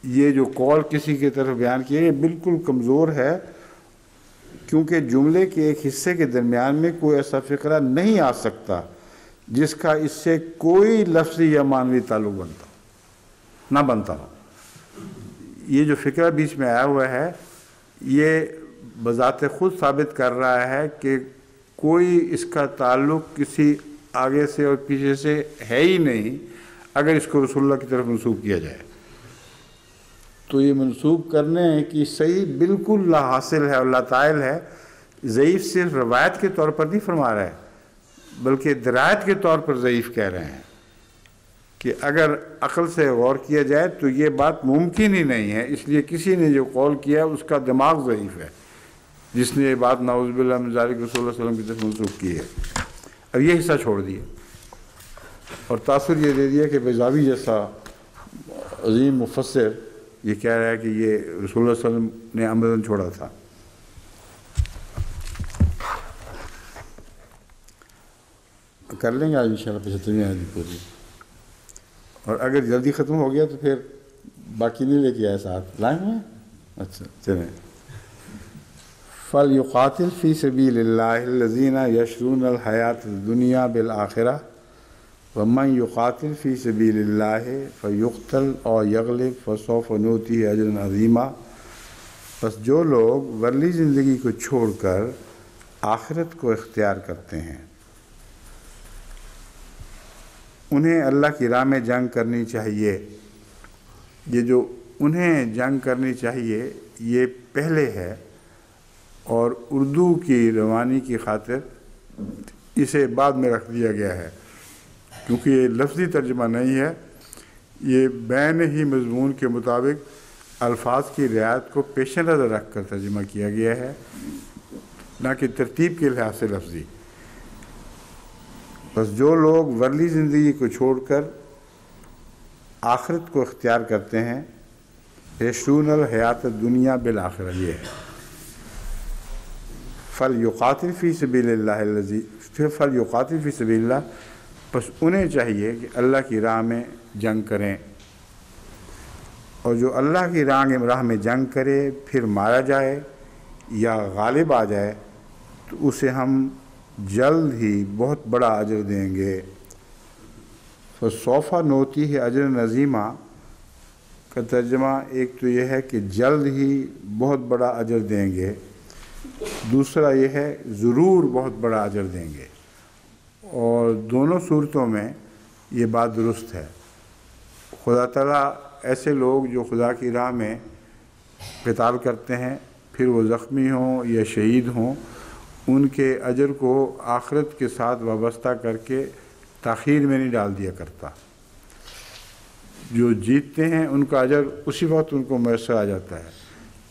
Speaker 1: یہ جو قول کسی کی طرف بیان کیا یہ بالکل کمزور ہے، کیونکہ جملے کے ایک حصے کے درمیان میں کوئی ایسا فقرہ نہیں آ سکتا جس کا اس سے کوئی لفظی یا معنوی تعلق نہ بنتا ہو۔ یہ جو فقرہ بیچ میں آیا ہوا ہے یہ بذات خود ثابت کر رہا ہے کہ کوئی اس کا تعلق کسی آگے سے اور پیچھے سے ہے ہی نہیں، اگر اس کو رسول اللہ کی طرف منسوب کیا جائے تو یہ منسوب کرنے کی صحیح بالکل لا حاصل ہے اور لا طائل ہے۔ ضعیف صرف روایت کے طور پر نہیں فرما رہا ہے بلکہ درایت کے طور پر ضعیف کہہ رہے ہیں کہ اگر عقل سے غور کیا جائے تو یہ بات ممکن ہی نہیں ہے، اس لیے کسی نے جو قول کیا اس کا دماغ ضعیف ہے جس نے یہ بات نعوذ باللہ من ذالک رسول اللہ صلی اللہ علیہ وسلم کی طرف منسوب کی ہے۔ اب یہ حصہ چھوڑ دیا اور تاثر یہ دے دیا کہ بیضاوی جیسا عظیم مفسر یہ کہہ رہا ہے کہ یہ رسول اللہ صلی اللہ علیہ وسلم نے عمدن چھوڑا تھا۔ کر لیں گے آج انشاءاللہ 75ویں آیت پوری، اور اگر جلدی ختم ہو گیا تو پھر باقی نہیں لے کے آئے ساتھ، لائیں گے؟ اچھا چلیں۔ فَلْيُقَاتِلْ فِي سَبِيلِ اللَّهِ الَّذِينَ يَشْرُونَ الْحَيَاةَ الدُّنْيَا بِالْآخِرَةِ وَمَنْ يُقَاتِلْ فِي سَبِيلِ اللَّهِ فَيُقْتَلْ أَوْ يَغْلِبْ فَسَوْفَ نُؤْتِيهِ أَجْرًا عَظِيمًا۔ بس جو لوگ ورلی زندگی کو چھوڑ کر آخرت کو اختیار کرتے ہیں انہیں اللہ کی راہ میں جنگ کرنی چاہیے۔ یہ جو انہیں جنگ کرنی چاہیے یہ پہلے ہے، اور اردو کی روانی کی خاطر اسے بعد میں رکھ دیا گیا ہے، کیونکہ یہ لفظی ترجمہ نہیں ہے، یہ بین ہی مضمون کے مطابق الفاظ کی رعایت کو پیش نظر رکھ کر ترجمہ کیا گیا ہے، نہ کہ ترتیب کے لحاظ سے لفظی۔ بس جو لوگ ورلی زندگی کو چھوڑ کر آخرت کو اختیار کرتے ہیں، یشرون الحیات الدنیا بالآخرہ، یہ ہے فَلْيُقَاتِلْ فِي سَبِيلِ اللَّهِ فَلْيُقَاتِلْ فِي سَبِيلِ اللَّهِ، بس انہیں چاہیے کہ اللہ کی راہ میں جنگ کریں، اور جو اللہ کی راہ میں جنگ کرے پھر مارا جائے یا غالب آ جائے تو اسے ہم جلد ہی بہت بڑا اجر دیں گے۔ فَسَوْفَ نُؤْتِيهِ أَجْرًا عَظِيمًا کا ترجمہ ایک تو یہ ہے کہ جلد ہی بہت بڑا اجر دیں گے، دوسرا یہ ہے ضرور بہت بڑا اجر دیں گے، اور دونوں صورتوں میں یہ بات درست ہے۔ خدا تعالیٰ ایسے لوگ جو خدا کی راہ میں قتال کرتے ہیں پھر وہ زخمی ہوں یا شہید ہوں، ان کے اجر کو آخرت کے ساتھ وابستہ کر کے تاخیر میں نہیں ڈال دیا کرتا۔ جو جیتتے ہیں ان کا اجر اسی وقت ان کو میسر آ جاتا ہے،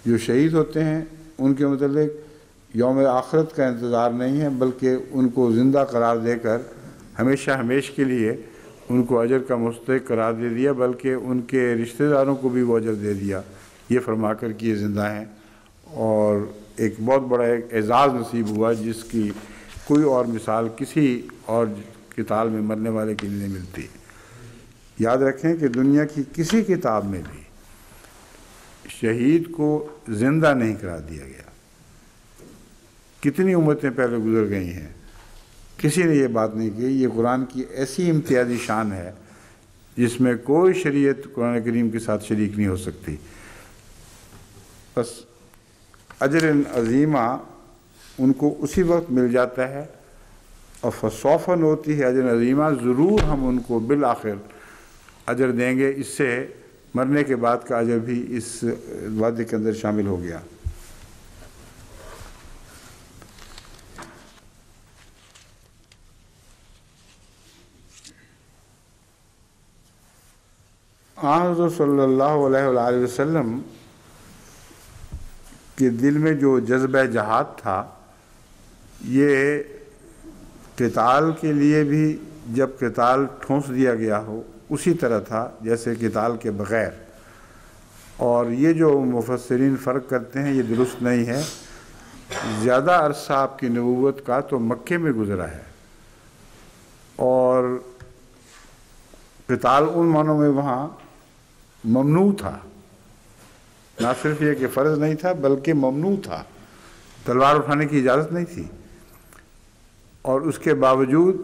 Speaker 1: جو شہید ہوتے ہیں ان کے متعلق یوم آخرت کا انتظار نہیں ہے، بلکہ ان کو زندہ قرار دے کر ہمیشہ ہمیش کے لیے ان کو اجر کا مستحق قرار دے دیا، بلکہ ان کے رشتہ داروں کو بھی وہ اجر دے دیا، یہ فرما کر کہ یہ زندہ ہیں، اور ایک بہت بڑا ایک اعزاز نصیب ہوا جس کی کوئی اور مثال کسی اور قتال میں مرنے والے کے لیے نہیں ملتی۔ یاد رکھیں کہ دنیا کی کسی کتاب میں بھی شہید کو زندہ نہیں قرار دیا گیا۔ کتنی امتیں پہلے گزر گئی ہیں، کسی نے یہ بات نہیں کی۔ یہ قرآن کی ایسی امتیازی شان ہے جس میں کوئی شریعت قرآن کریم کے ساتھ شریک نہیں ہو سکتی۔ بس اجر عظیمہ ان کو اسی وقت مل جاتا ہے، اور فَسَوْفَ نُؤْتِيهِ اجر عظیمہ، ضرور ہم ان کو بالآخر اجر دیں گے۔ اس سے مرنے کے بعد کا اجر بھی اس وعدے کے اندر شامل ہو گیا۔ حضرت صلی اللہ علیہ وآلہ وسلم کے دل میں جو جذبہ جہاد تھا، یہ قتال کے لیے بھی جب قتال ٹھونس دیا گیا ہو اسی طرح تھا جیسے قتال کے بغیر، اور یہ جو مفسرین فرق کرتے ہیں یہ درست نہیں ہے۔ زیادہ عرصہ آپ کی نبوت کا تو مکے میں گزرا ہے، اور قتال ان معنوں میں وہاں ممنوع تھا، نہ صرف یہ کہ فرض نہیں تھا بلکہ ممنوع تھا، تلوار اٹھانے کی اجازت نہیں تھی، اور اس کے باوجود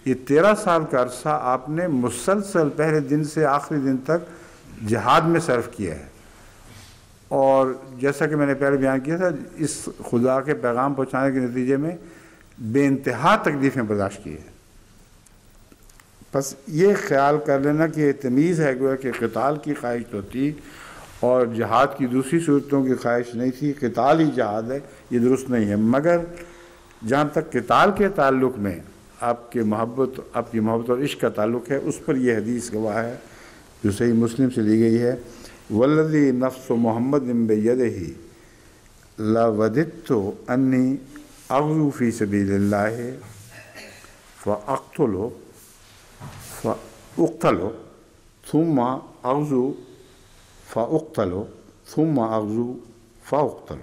Speaker 1: یہ 13 سال کا عرصہ آپ نے مسلسل پہلے دن سے آخری دن تک جہاد میں صرف کیا ہے، اور جیسا کہ میں نے پہلے بیان کیا تھا، اس خدا کے پیغام پہنچانے کے نتیجے میں بے انتہا تکلیفیں برداشت کی ہیں۔ بس یہ خیال کر لینا کہ یہ تمیز ہے گویا کہ قتال کی خواہش تو تھی اور جہاد کی دوسری صورتوں کی خواہش نہیں تھی، قتال ہی جہاد ہے، یہ درست نہیں ہے۔ مگر جہاں تک قتال کے تعلق میں آپ کی محبت اور عشق کا تعلق ہے، اس پر یہ حدیث گواہ ہے جو صحیح مسلم سے لی گئی ہے، والذی نفس محمد بیدہ لوددت انی اغزو فی سبیل اللہ فاقتل ثم اغزو فاقتل ثم اغزو فاقتل۔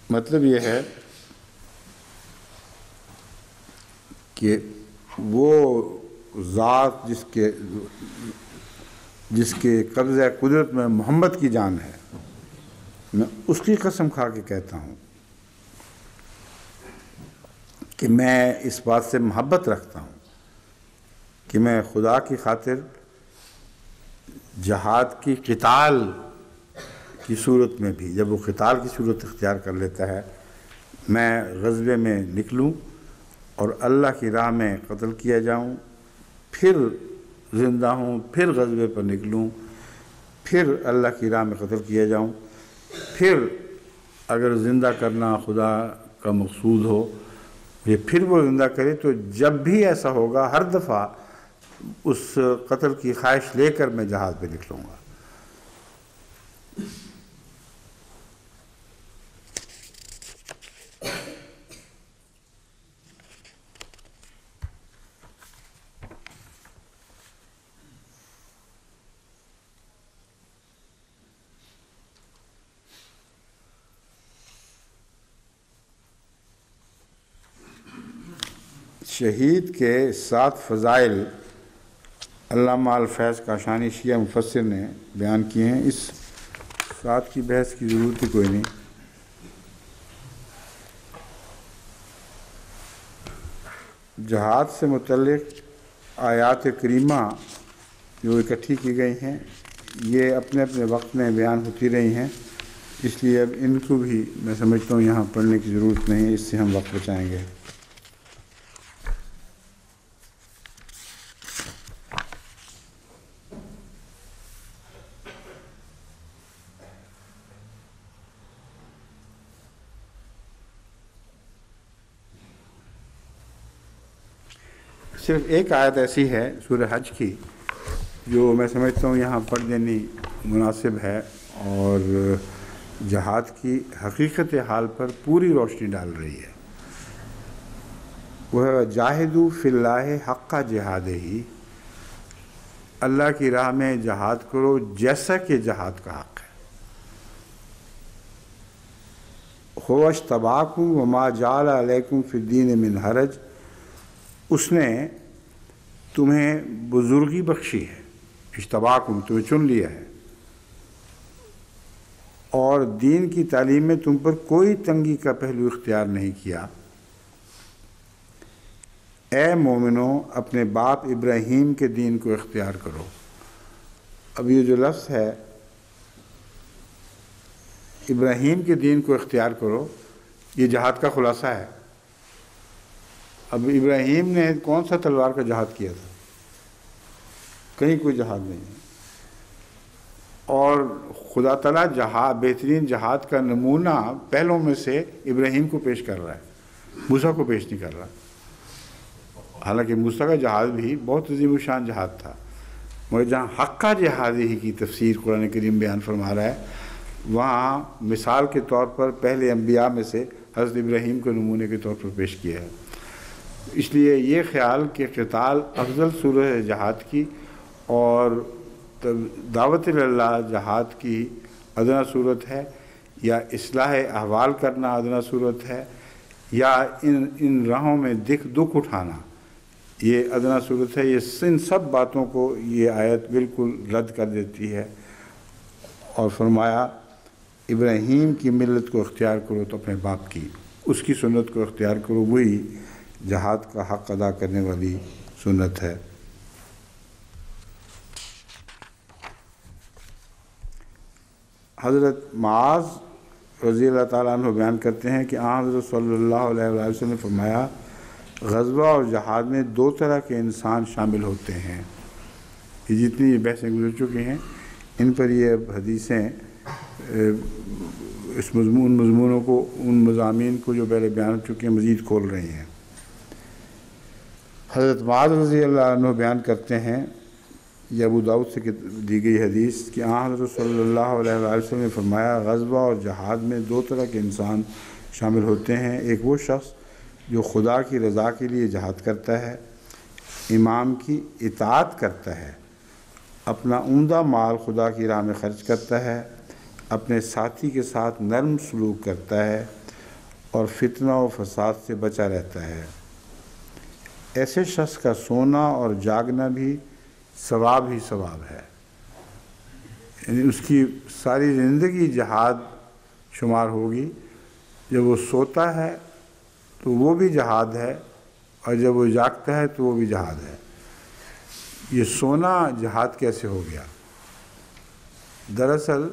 Speaker 1: مطلب یہ ہے کہ وہ ذات جس کے قبضہ قدرت میں محمد کی جان ہے، میں اس کی قسم کھا کے کہتا ہوں کہ میں اس بات سے محبت رکھتا ہوں کہ میں خدا کی خاطر جہاد کی قتال کی صورت میں بھی، جب وہ قتال کی صورت اختیار کر لیتا ہے، میں غزوے میں نکلوں اور اللہ کی راہ میں قتل کیا جاؤں، پھر زندہ ہوں، پھر غزوے پر نکلوں، پھر اللہ کی راہ میں قتل کیا جاؤں، پھر اگر زندہ کرنا خدا کا مقصود ہو یہ پھر وہ زندہ کرے، تو جب بھی ایسا ہوگا ہر دفعہ اس قتل کی خواہش لے کر میں جہاد پہ نکلوں گا۔ شہید کے 7 فضائل علامہ الفیض کاشانی شیعہ مفسر نے بیان کیے ہیں۔ اس 7 کی بحث کی ضرورت ہی کوئی نہیں۔ جہاد سے متعلق آیات کریمہ جو اکٹھی کی گئی ہیں یہ اپنے اپنے وقت میں بیان ہوتی رہی ہیں، اس لیے اب ان کو بھی میں سمجھتا ہوں یہاں پڑھنے کی ضرورت نہیں ہے، اس سے ہم وقت بچائیں گے۔ صرف ایک آیت ایسی ہے سورہ حج کی جو میں سمجھتا ہوں یہاں پڑھ دینی مناسب ہے اور جہاد کی حقیقت حال پر پوری روشنی ڈال رہی ہے۔ وہ ہے جاہدوا فی اللہ حق جہادہ، اللہ کی راہ میں جہاد کرو جیسا کہ جہاد کا حق ہے۔ هو اجتباکم وما جعل علیکم فی الدین من حرج، اس نے تمہیں بزرگی بخشی ہے، اجتباکم تمہیں چن لیا ہے، اور دین کی تعلیم میں تم پر کوئی تنگی کا پہلو اختیار نہیں کیا۔ اے مومنو اپنے باپ ابراہیم کے دین کو اختیار کرو۔ اب یہ جو لفظ ہے ابراہیم کے دین کو اختیار کرو، یہ جہاد کا خلاصہ ہے۔ اب ابراہیم نے کون سا تلوار کا جہاد کیا تھا؟ کہیں کوئی جہاد نہیں ہے، اور خدا تعالیٰ بہترین جہاد کا نمونہ پہلوں میں سے ابراہیم کو پیش کر رہا ہے، موسیٰ کو پیش نہیں کر رہا۔ حالانکہ موسیٰ کا جہاد بھی بہت عظیم الشان جہاد تھا، مگر جہاں حقہ جہاد ہی کی تفسیر قرآن کریم بیان فرما رہا ہے، وہاں مثال کے طور پر پہلے انبیاء میں سے حضرت ابراہیم کو نمونے کے طور پر پیش کیا ہے۔ اس لیے یہ خیال کہ قتال افضل صورت ہے جہاد کی اور دعوت اللہ جہاد کی ادنا صورت ہے، یا اصلاح احوال کرنا ادنا صورت ہے، یا ان راہوں میں دکھ اٹھانا یہ ادنا صورت ہے، یہ ان سب باتوں کو یہ آیت بالکل رد کر دیتی ہے، اور فرمایا ابراہیم کی ملت کو اختیار کرو تو اپنے باپ کی، اس کی سنت کو اختیار کرو، وہی جہاد کا حق ادا کرنے والی سنت ہے۔ حضرت معاذ رضی اللہ تعالیٰ عنہ بیان کرتے ہیں کہ حضرت صلی اللہ علیہ وسلم نے فرمایا غزوہ اور جہاد میں 2 طرح کے انسان شامل ہوتے ہیں۔ یہ جتنی بحثیں گزر چکی ہیں ان پر یہ اب حدیثیں اس مضمونوں کو، ان مضامین کو جو پہلے بیان ہو چکے ہیں مزید کھول رہی ہیں۔ حضرت معاذ رضی اللہ عنہ بیان کرتے ہیں، یہ ابو داؤد سے دی گئی حدیث، کہ حضرت صلی اللہ علیہ وسلم نے فرمایا غزوہ اور جہاد میں 2 طرح کے انسان شامل ہوتے ہیں۔ ایک وہ شخص جو خدا کی رضا کے لیے جہاد کرتا ہے، امام کی اطاعت کرتا ہے، اپنا عمدہ مال خدا کی راہ میں خرچ کرتا ہے، اپنے ساتھی کے ساتھ نرم سلوک کرتا ہے، اور فتنہ و فساد سے بچا رہتا ہے۔ ایسے شخص کا سونا اور جاگنا بھی ثواب ہی ثواب ہے، یعنی اس کی ساری زندگی جہاد شمار ہوگی۔ جب وہ سوتا ہے تو وہ بھی جہاد ہے، اور جب وہ جاگتا ہے تو وہ بھی جہاد ہے۔ یہ سونا جہاد کیسے ہو گیا؟ دراصل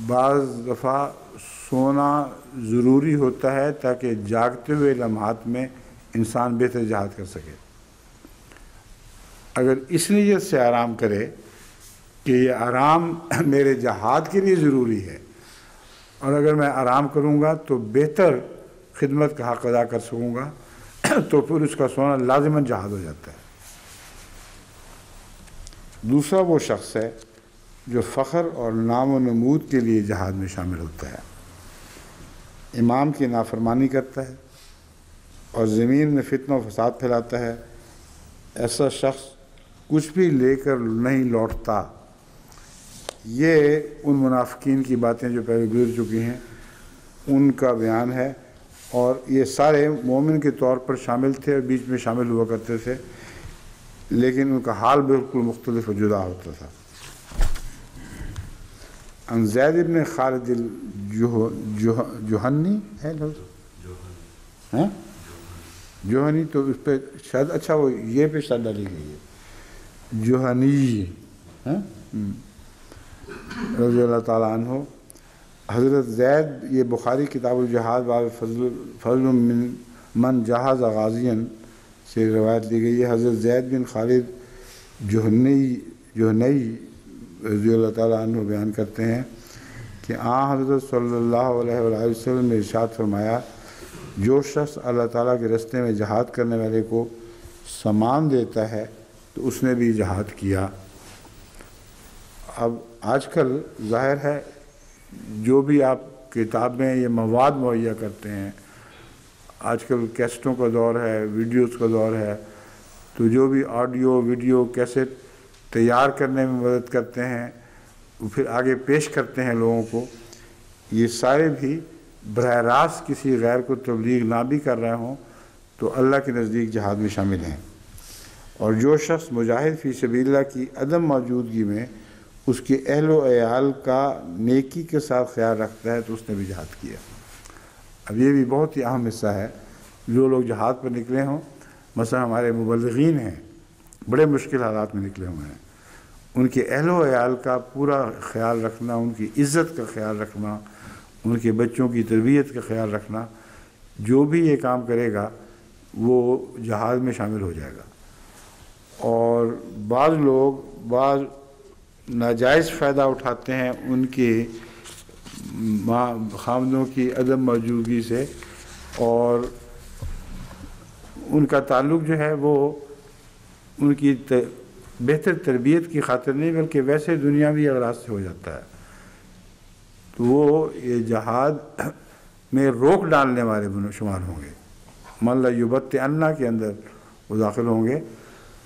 Speaker 1: بعض دفعہ سونا ضروری ہوتا ہے تاکہ جاگتے ہوئے لمحات میں انسان بہتر جہاد کر سکے۔ اگر اس نیت سے آرام کرے کہ یہ آرام میرے جہاد کے لیے ضروری ہے، اور اگر میں آرام کروں گا تو بہتر خدمت کا حق ادا کر سکوں گا، تو پھر اس کا سونا لازماً جہاد ہو جاتا ہے۔ دوسرا وہ شخص ہے جو فخر اور نام و نمود کے لیے جہاد میں شامل ہوتا ہے، امام کی نافرمانی کرتا ہے اور زمین میں فتنہ و فساد پھیلاتا ہے۔ ایسا شخص کچھ بھی لے کر نہیں لوٹتا۔ یہ ان منافقین کی باتیں جو پہلے گزر چکی ہیں ان کا بیان ہے، اور یہ سارے مومن کے طور پر شامل تھے اور بیچ میں شامل ہوا کرتے تھے، لیکن ان کا حال بالکل مختلف و جدا ہوتا تھا۔ عن زید بن خالد الجہنی ہے لفظ، جوہنی، تو اس پہ شاید اچھا وہ یہ پہ شاید ڈالی گئی ہے، جوہنی رضی اللہ تعالیٰ عنہ۔ حضرت زید، یہ بخاری کتاب الجہاد باب فضل من جہاز غازین سے روایت لی گئی ہے۔ حضرت زید بن خالد جوہنی رضی اللہ تعالیٰ عنہ بیان کرتے ہیں کہ حضرت صلی اللہ علیہ وآلہ وسلم نے ارشاد فرمایا، جو شخص اللہ تعالیٰ کے راستے میں جہاد کرنے والے کو سامان دیتا ہے تو اس نے بھی جہاد کیا۔ اب آج کل ظاہر ہے جو بھی آپ کتابیں یا مواد مہیا کرتے ہیں، آج کل کیسٹوں کا دور ہے، ویڈیوز کا دور ہے، تو جو بھی آڈیو ویڈیو کیسٹ تیار کرنے میں مدد کرتے ہیں، وہ پھر آگے پیش کرتے ہیں لوگوں کو، یہ سارے بھی براہ راست کسی غیر کو تبلیغ نہ بھی کر رہے ہوں تو اللہ کے نزدیک جہاد میں شامل ہیں۔ اور جو شخص مجاہد فی سبیل اللہ کی عدم موجودگی میں اس کے اہل و عیال کا نیکی کے ساتھ خیال رکھتا ہے تو اس نے بھی جہاد کیا۔ اب یہ بھی بہت ہی اہم حصہ ہے، جو لوگ جہاد پر نکلے ہوں، مثلا ہمارے مبلغین ہیں، بڑے مشکل حالات میں نکلے ہوئے ہیں، ان کے اہل و عیال کا پورا خیال رکھنا، ان کی عزت کا خیال رکھنا، ان کے بچوں کی تربیت کا خیال رکھنا، جو بھی یہ کام کرے گا وہ جہاد میں شامل ہو جائے گا۔ اور بعض لوگ بعض ناجائز فائدہ اٹھاتے ہیں ان کے خامدوں کی عدم موجودگی سے، اور ان کا تعلق جو ہے وہ ان کی بہتر تربیت کی خاطر نہیں بلکہ ویسے دنیاوی اغراض سے ہو جاتا ہے، تو وہ یہ جہاد میں روک ڈالنے والے شمار ہوں گے۔ من لا یبطئن کے اندر وہ داخل ہوں گے،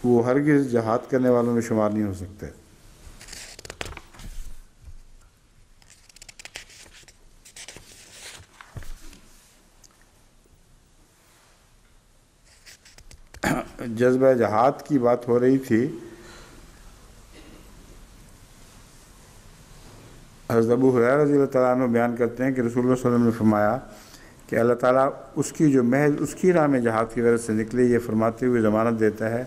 Speaker 1: وہ ہرگز جہاد کرنے والوں میں شمار نہیں ہو سکتے۔ جذبہ جہاد کی بات ہو رہی تھی، حضرت ابو ہریرہ رضی اللہ تعالیٰ عنہ بیان کرتے ہیں کہ رسول اللہ صلی اللہ علیہ وسلم نے فرمایا کہ اللہ تعالیٰ اس کی جو محض اس کی راہ میں جہاد کی غرض سے نکلے، یہ فرماتے ہوئے ضمانت دیتا ہے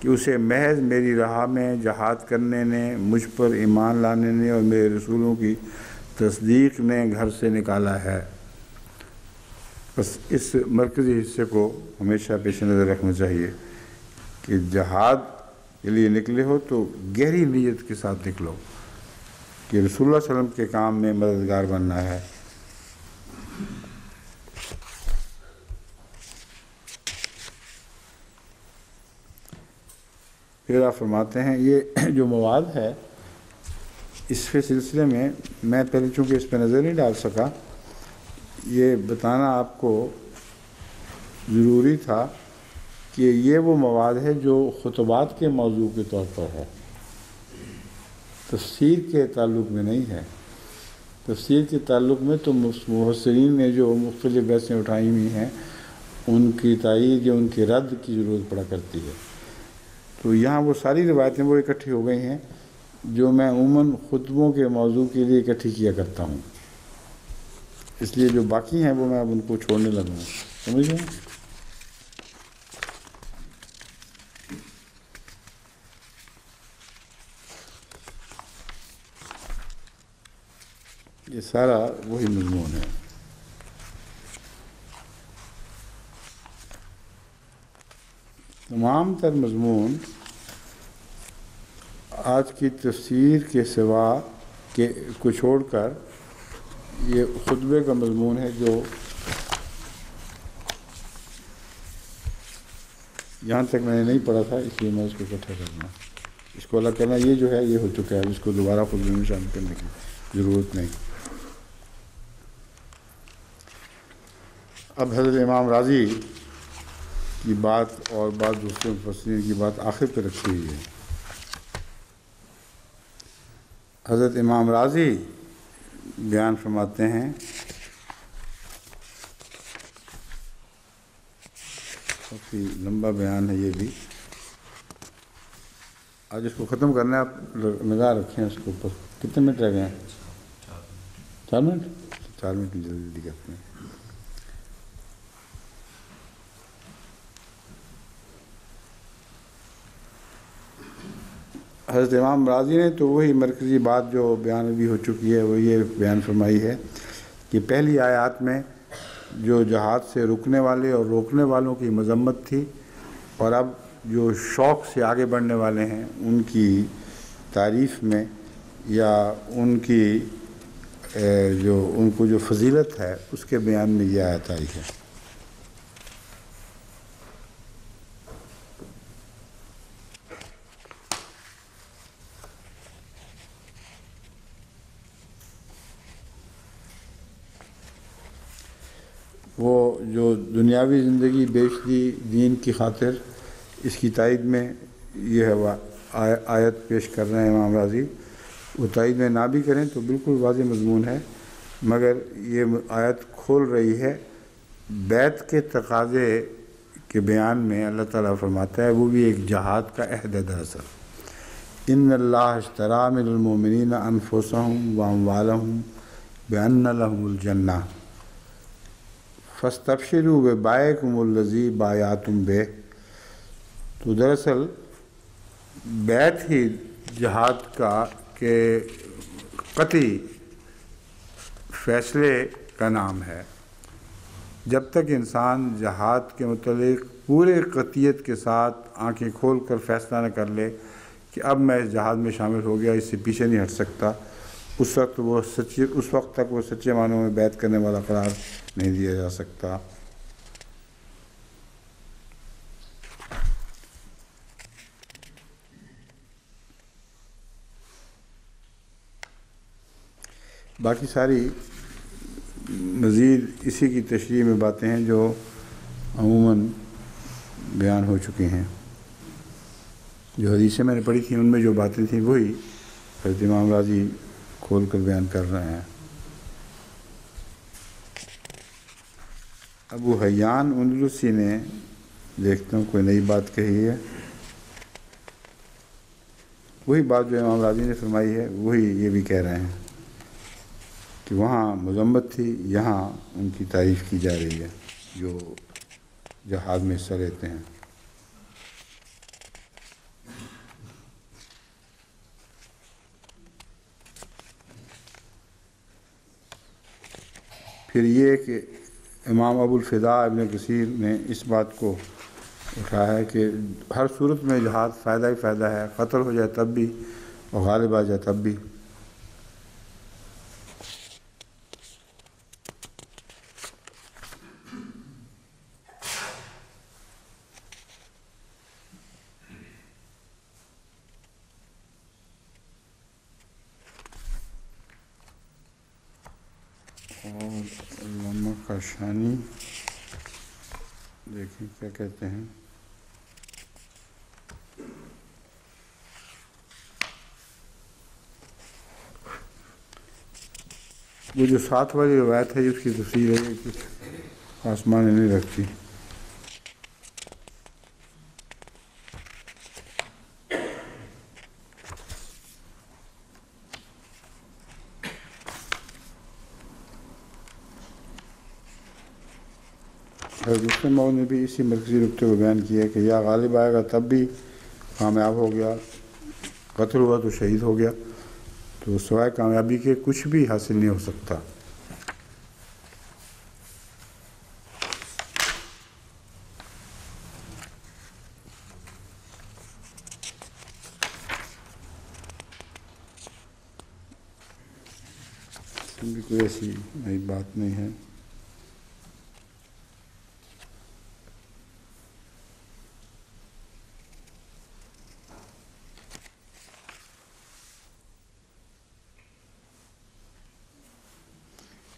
Speaker 1: کہ اسے محض میری راہ میں جہاد کرنے نے، مجھ پر ایمان لانے نے اور میرے رسولوں کی تصدیق نے گھر سے نکالا ہے۔ بس اس مرکزی حصے کو ہمیشہ پیش نظر رکھنا چاہیے کہ جہاد کے لیے نکلے ہو تو گہری نیت کے ساتھ نکلو کہ رسول اللہ صلی اللہ علیہ وسلم کے کام میں مددگار بننا ہے۔ پھر آپ فرماتے ہیں یہ جو مواد ہے اس کے سلسلے میں پہلے چونکہ اس پہ نظر نہیں ڈال سکا، یہ بتانا آپ کو ضروری تھا کہ یہ وہ مواد ہے جو خطبات کے موضوع کے طور پر ہے، تفسیر کے تعلق میں نہیں ہے۔ تفسیر کے تعلق میں تو محسرین نے جو مختلف بحثیں اٹھائی ہوئی ہیں ان کی تائید یا ان کے رد کی ضرورت پڑا کرتی ہے۔ تو یہاں وہ ساری روایتیں وہ اکٹھی ہو گئی ہیں جو میں عموماً خطبوں کے موضوع کے لیے اکٹھی کیا کرتا ہوں، اس لیے جو باقی ہیں وہ میں اب ان کو چھوڑنے لگا ہوں، سمجھ گئے؟ یہ سارا وہی مضمون ہے۔ تمام تر مضمون آج کی تفسیر کے سوا کے کو چھوڑ کر یہ خطبے کا مضمون ہے جو یہاں تک میں نے نہیں پڑھا تھا، اس لیے میں اس کو اکٹھا کرنا، اس کو الگ کرنا، یہ جو ہے یہ ہو چکا ہے، اس کو دوبارہ خطبے میں شامل کرنے کی ضرورت نہیں۔ اب حضرت امام راضی کی بات اور بعض دوسرے مفسرین کی بات آخر پہ رکھی ہوئی ہے۔ حضرت امام راضی بیان فرماتے ہیں، کافی لمبا بیان ہے یہ بھی، آج اس کو ختم کرنا ہے، آپ نگاہ رکھیں اس کے اوپر۔ کتنے منٹ رہ گئے ہیں؟ 4 منٹ؟ 4 منٹ کی جلدی کرتے ہیں۔ حضرت امام راضی نے تو وہی مرکزی بات جو بیان بھی ہو چکی ہے وہ یہ بیان فرمائی ہے کہ پہلی آیات میں جو جہاد سے رکنے والے اور روکنے والوں کی مذمت تھی، اور اب جو شوق سے آگے بڑھنے والے ہیں ان کی تعریف میں یا ان کی ان کو جو فضیلت ہے اس کے بیان میں یہ آیت آئی ہے۔ وہ جو دنیاوی زندگی بیچ دی دین کی خاطر، اس کی تائید میں یہ آیت پیش کر رہے ہیں امام راضی۔ وہ تائید میں نہ بھی کریں تو بالکل واضح مضمون ہے، مگر یہ آیت کھول رہی ہے بیعت کے تقاضے کے بیان میں۔ اللہ تعالیٰ فرماتا ہے وہ بھی ایک جہاد کا عہد ہے دراصل، ان اللہ اشتری من المؤمنین انفسهم واموالهم بان لهم الجنہ فاستبشروا ببائعکم الذی بایعتم بہ۔ تو دراصل بیعت ہی جہاد کا کے قطعی فیصلے کا نام ہے۔ جب تک انسان جہاد کے متعلق پورے قطعیت کے ساتھ آنکھیں کھول کر فیصلہ نہ کر لے کہ اب میں اس جہاد میں شامل ہو گیا، اس سے پیچھے نہیں ہٹ سکتا، اس وقت تک وہ سچے معنوں میں بیعت کرنے والا قرار نہیں دیا جا سکتا۔ باقی ساری مزید اسی کی تشریح میں باتیں ہیں جو عموماً بیان ہو چکی ہیں۔ جو حدیثیں میں نے پڑھی تھیں ان میں جو باتیں تھیں وہی حضرت امام راضی کھول کر بیان کر رہے ہیں۔ ابو حیان اندلسی نے دیکھتا ہوں کوئی نئی بات کہی ہے، وہی بات جو امام راضی نے فرمائی ہے وہی یہ بھی کہہ رہے ہیں کہ وہاں مذمت تھی، یہاں ان کی تعریف کی جا رہی ہے جو جہاد میں حصہ لیتے ہیں۔ پھر یہ کہ امام ابو الفداء ابن کثیر نے اس بات کو اٹھایا ہے کہ ہر صورت میں جہاد فائدہ ہی فائدہ ہے، قتل ہو جائے تب بھی اور غالب آ جائے تب بھی۔ اور علامہ کاشانی دیکھیں کیا کہتے ہیں۔ وہ جو 7 والی روایت ہے اس کی تفسیر ہے، کچھ خاص معنی نہیں رکھتی۔ مسلم مؤد نے بھی اسی مرکزی نقطے کو بیان کیا کہ یا غالب آئے گا تب بھی کامیاب ہو گیا، قتل ہوا تو شہید ہو گیا، تو سوائے کامیابی کے کچھ بھی حاصل نہیں ہو سکتا۔ بھی کوئی ایسی نئی بات نہیں ہے۔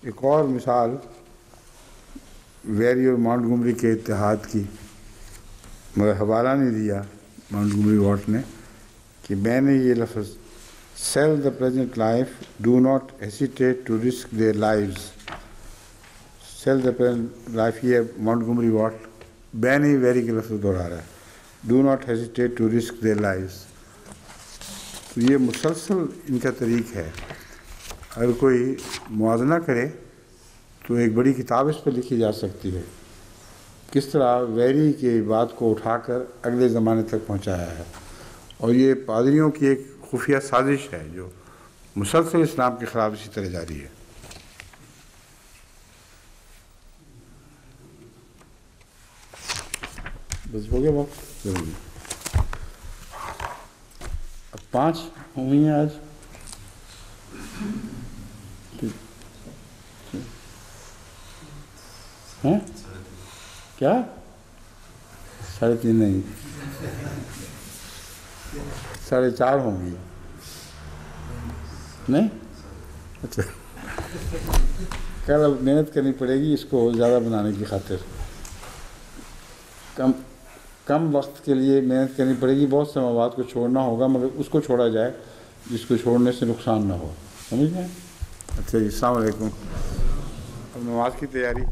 Speaker 1: ایک اور مثال ویری اور مونٹگومری کے اتحاد کی، مگر حوالہ نہیں دیا مونٹگومری واٹ نے، کہ میں نے یہ لفظ sell the present life, do not hesitate to risk their lives. sell the present life، یہ Montgomery what been he very کے لفظ دہرا رہا ہے، do not hesitate to risk their lives۔ تو یہ مسلسل ان کا طریق ہے۔ اگر کوئی موازنہ کرے تو ایک بڑی کتاب اس پہ لکھی جا سکتی ہے، کس طرح ویری کی بات کو اٹھا کر اگلے زمانے تک پہنچایا ہے، اور یہ پادریوں کی ایک خفیہ سازش ہے جو مسلسل اسلام کے خلاف اسی طرح جاری ہے۔ بس ہو گیا وقت ضروری، اب 5 ہوئی ہیں آج، ہیں کیا 3:30 نہیں 4:30 ہوں گی، نہیں اچھا کل اب محنت کرنی پڑے گی اس کو زیادہ بنانے کی خاطر، کم وقت کے لیے محنت کرنی پڑے گی، بہت سے مواد کو چھوڑنا ہوگا مگر اس کو چھوڑا جائے جس کو چھوڑنے سے نقصان نہ ہو، سمجھ گئے؟ اچھا جی، السلام علیکم۔ اب نماز کی تیاری۔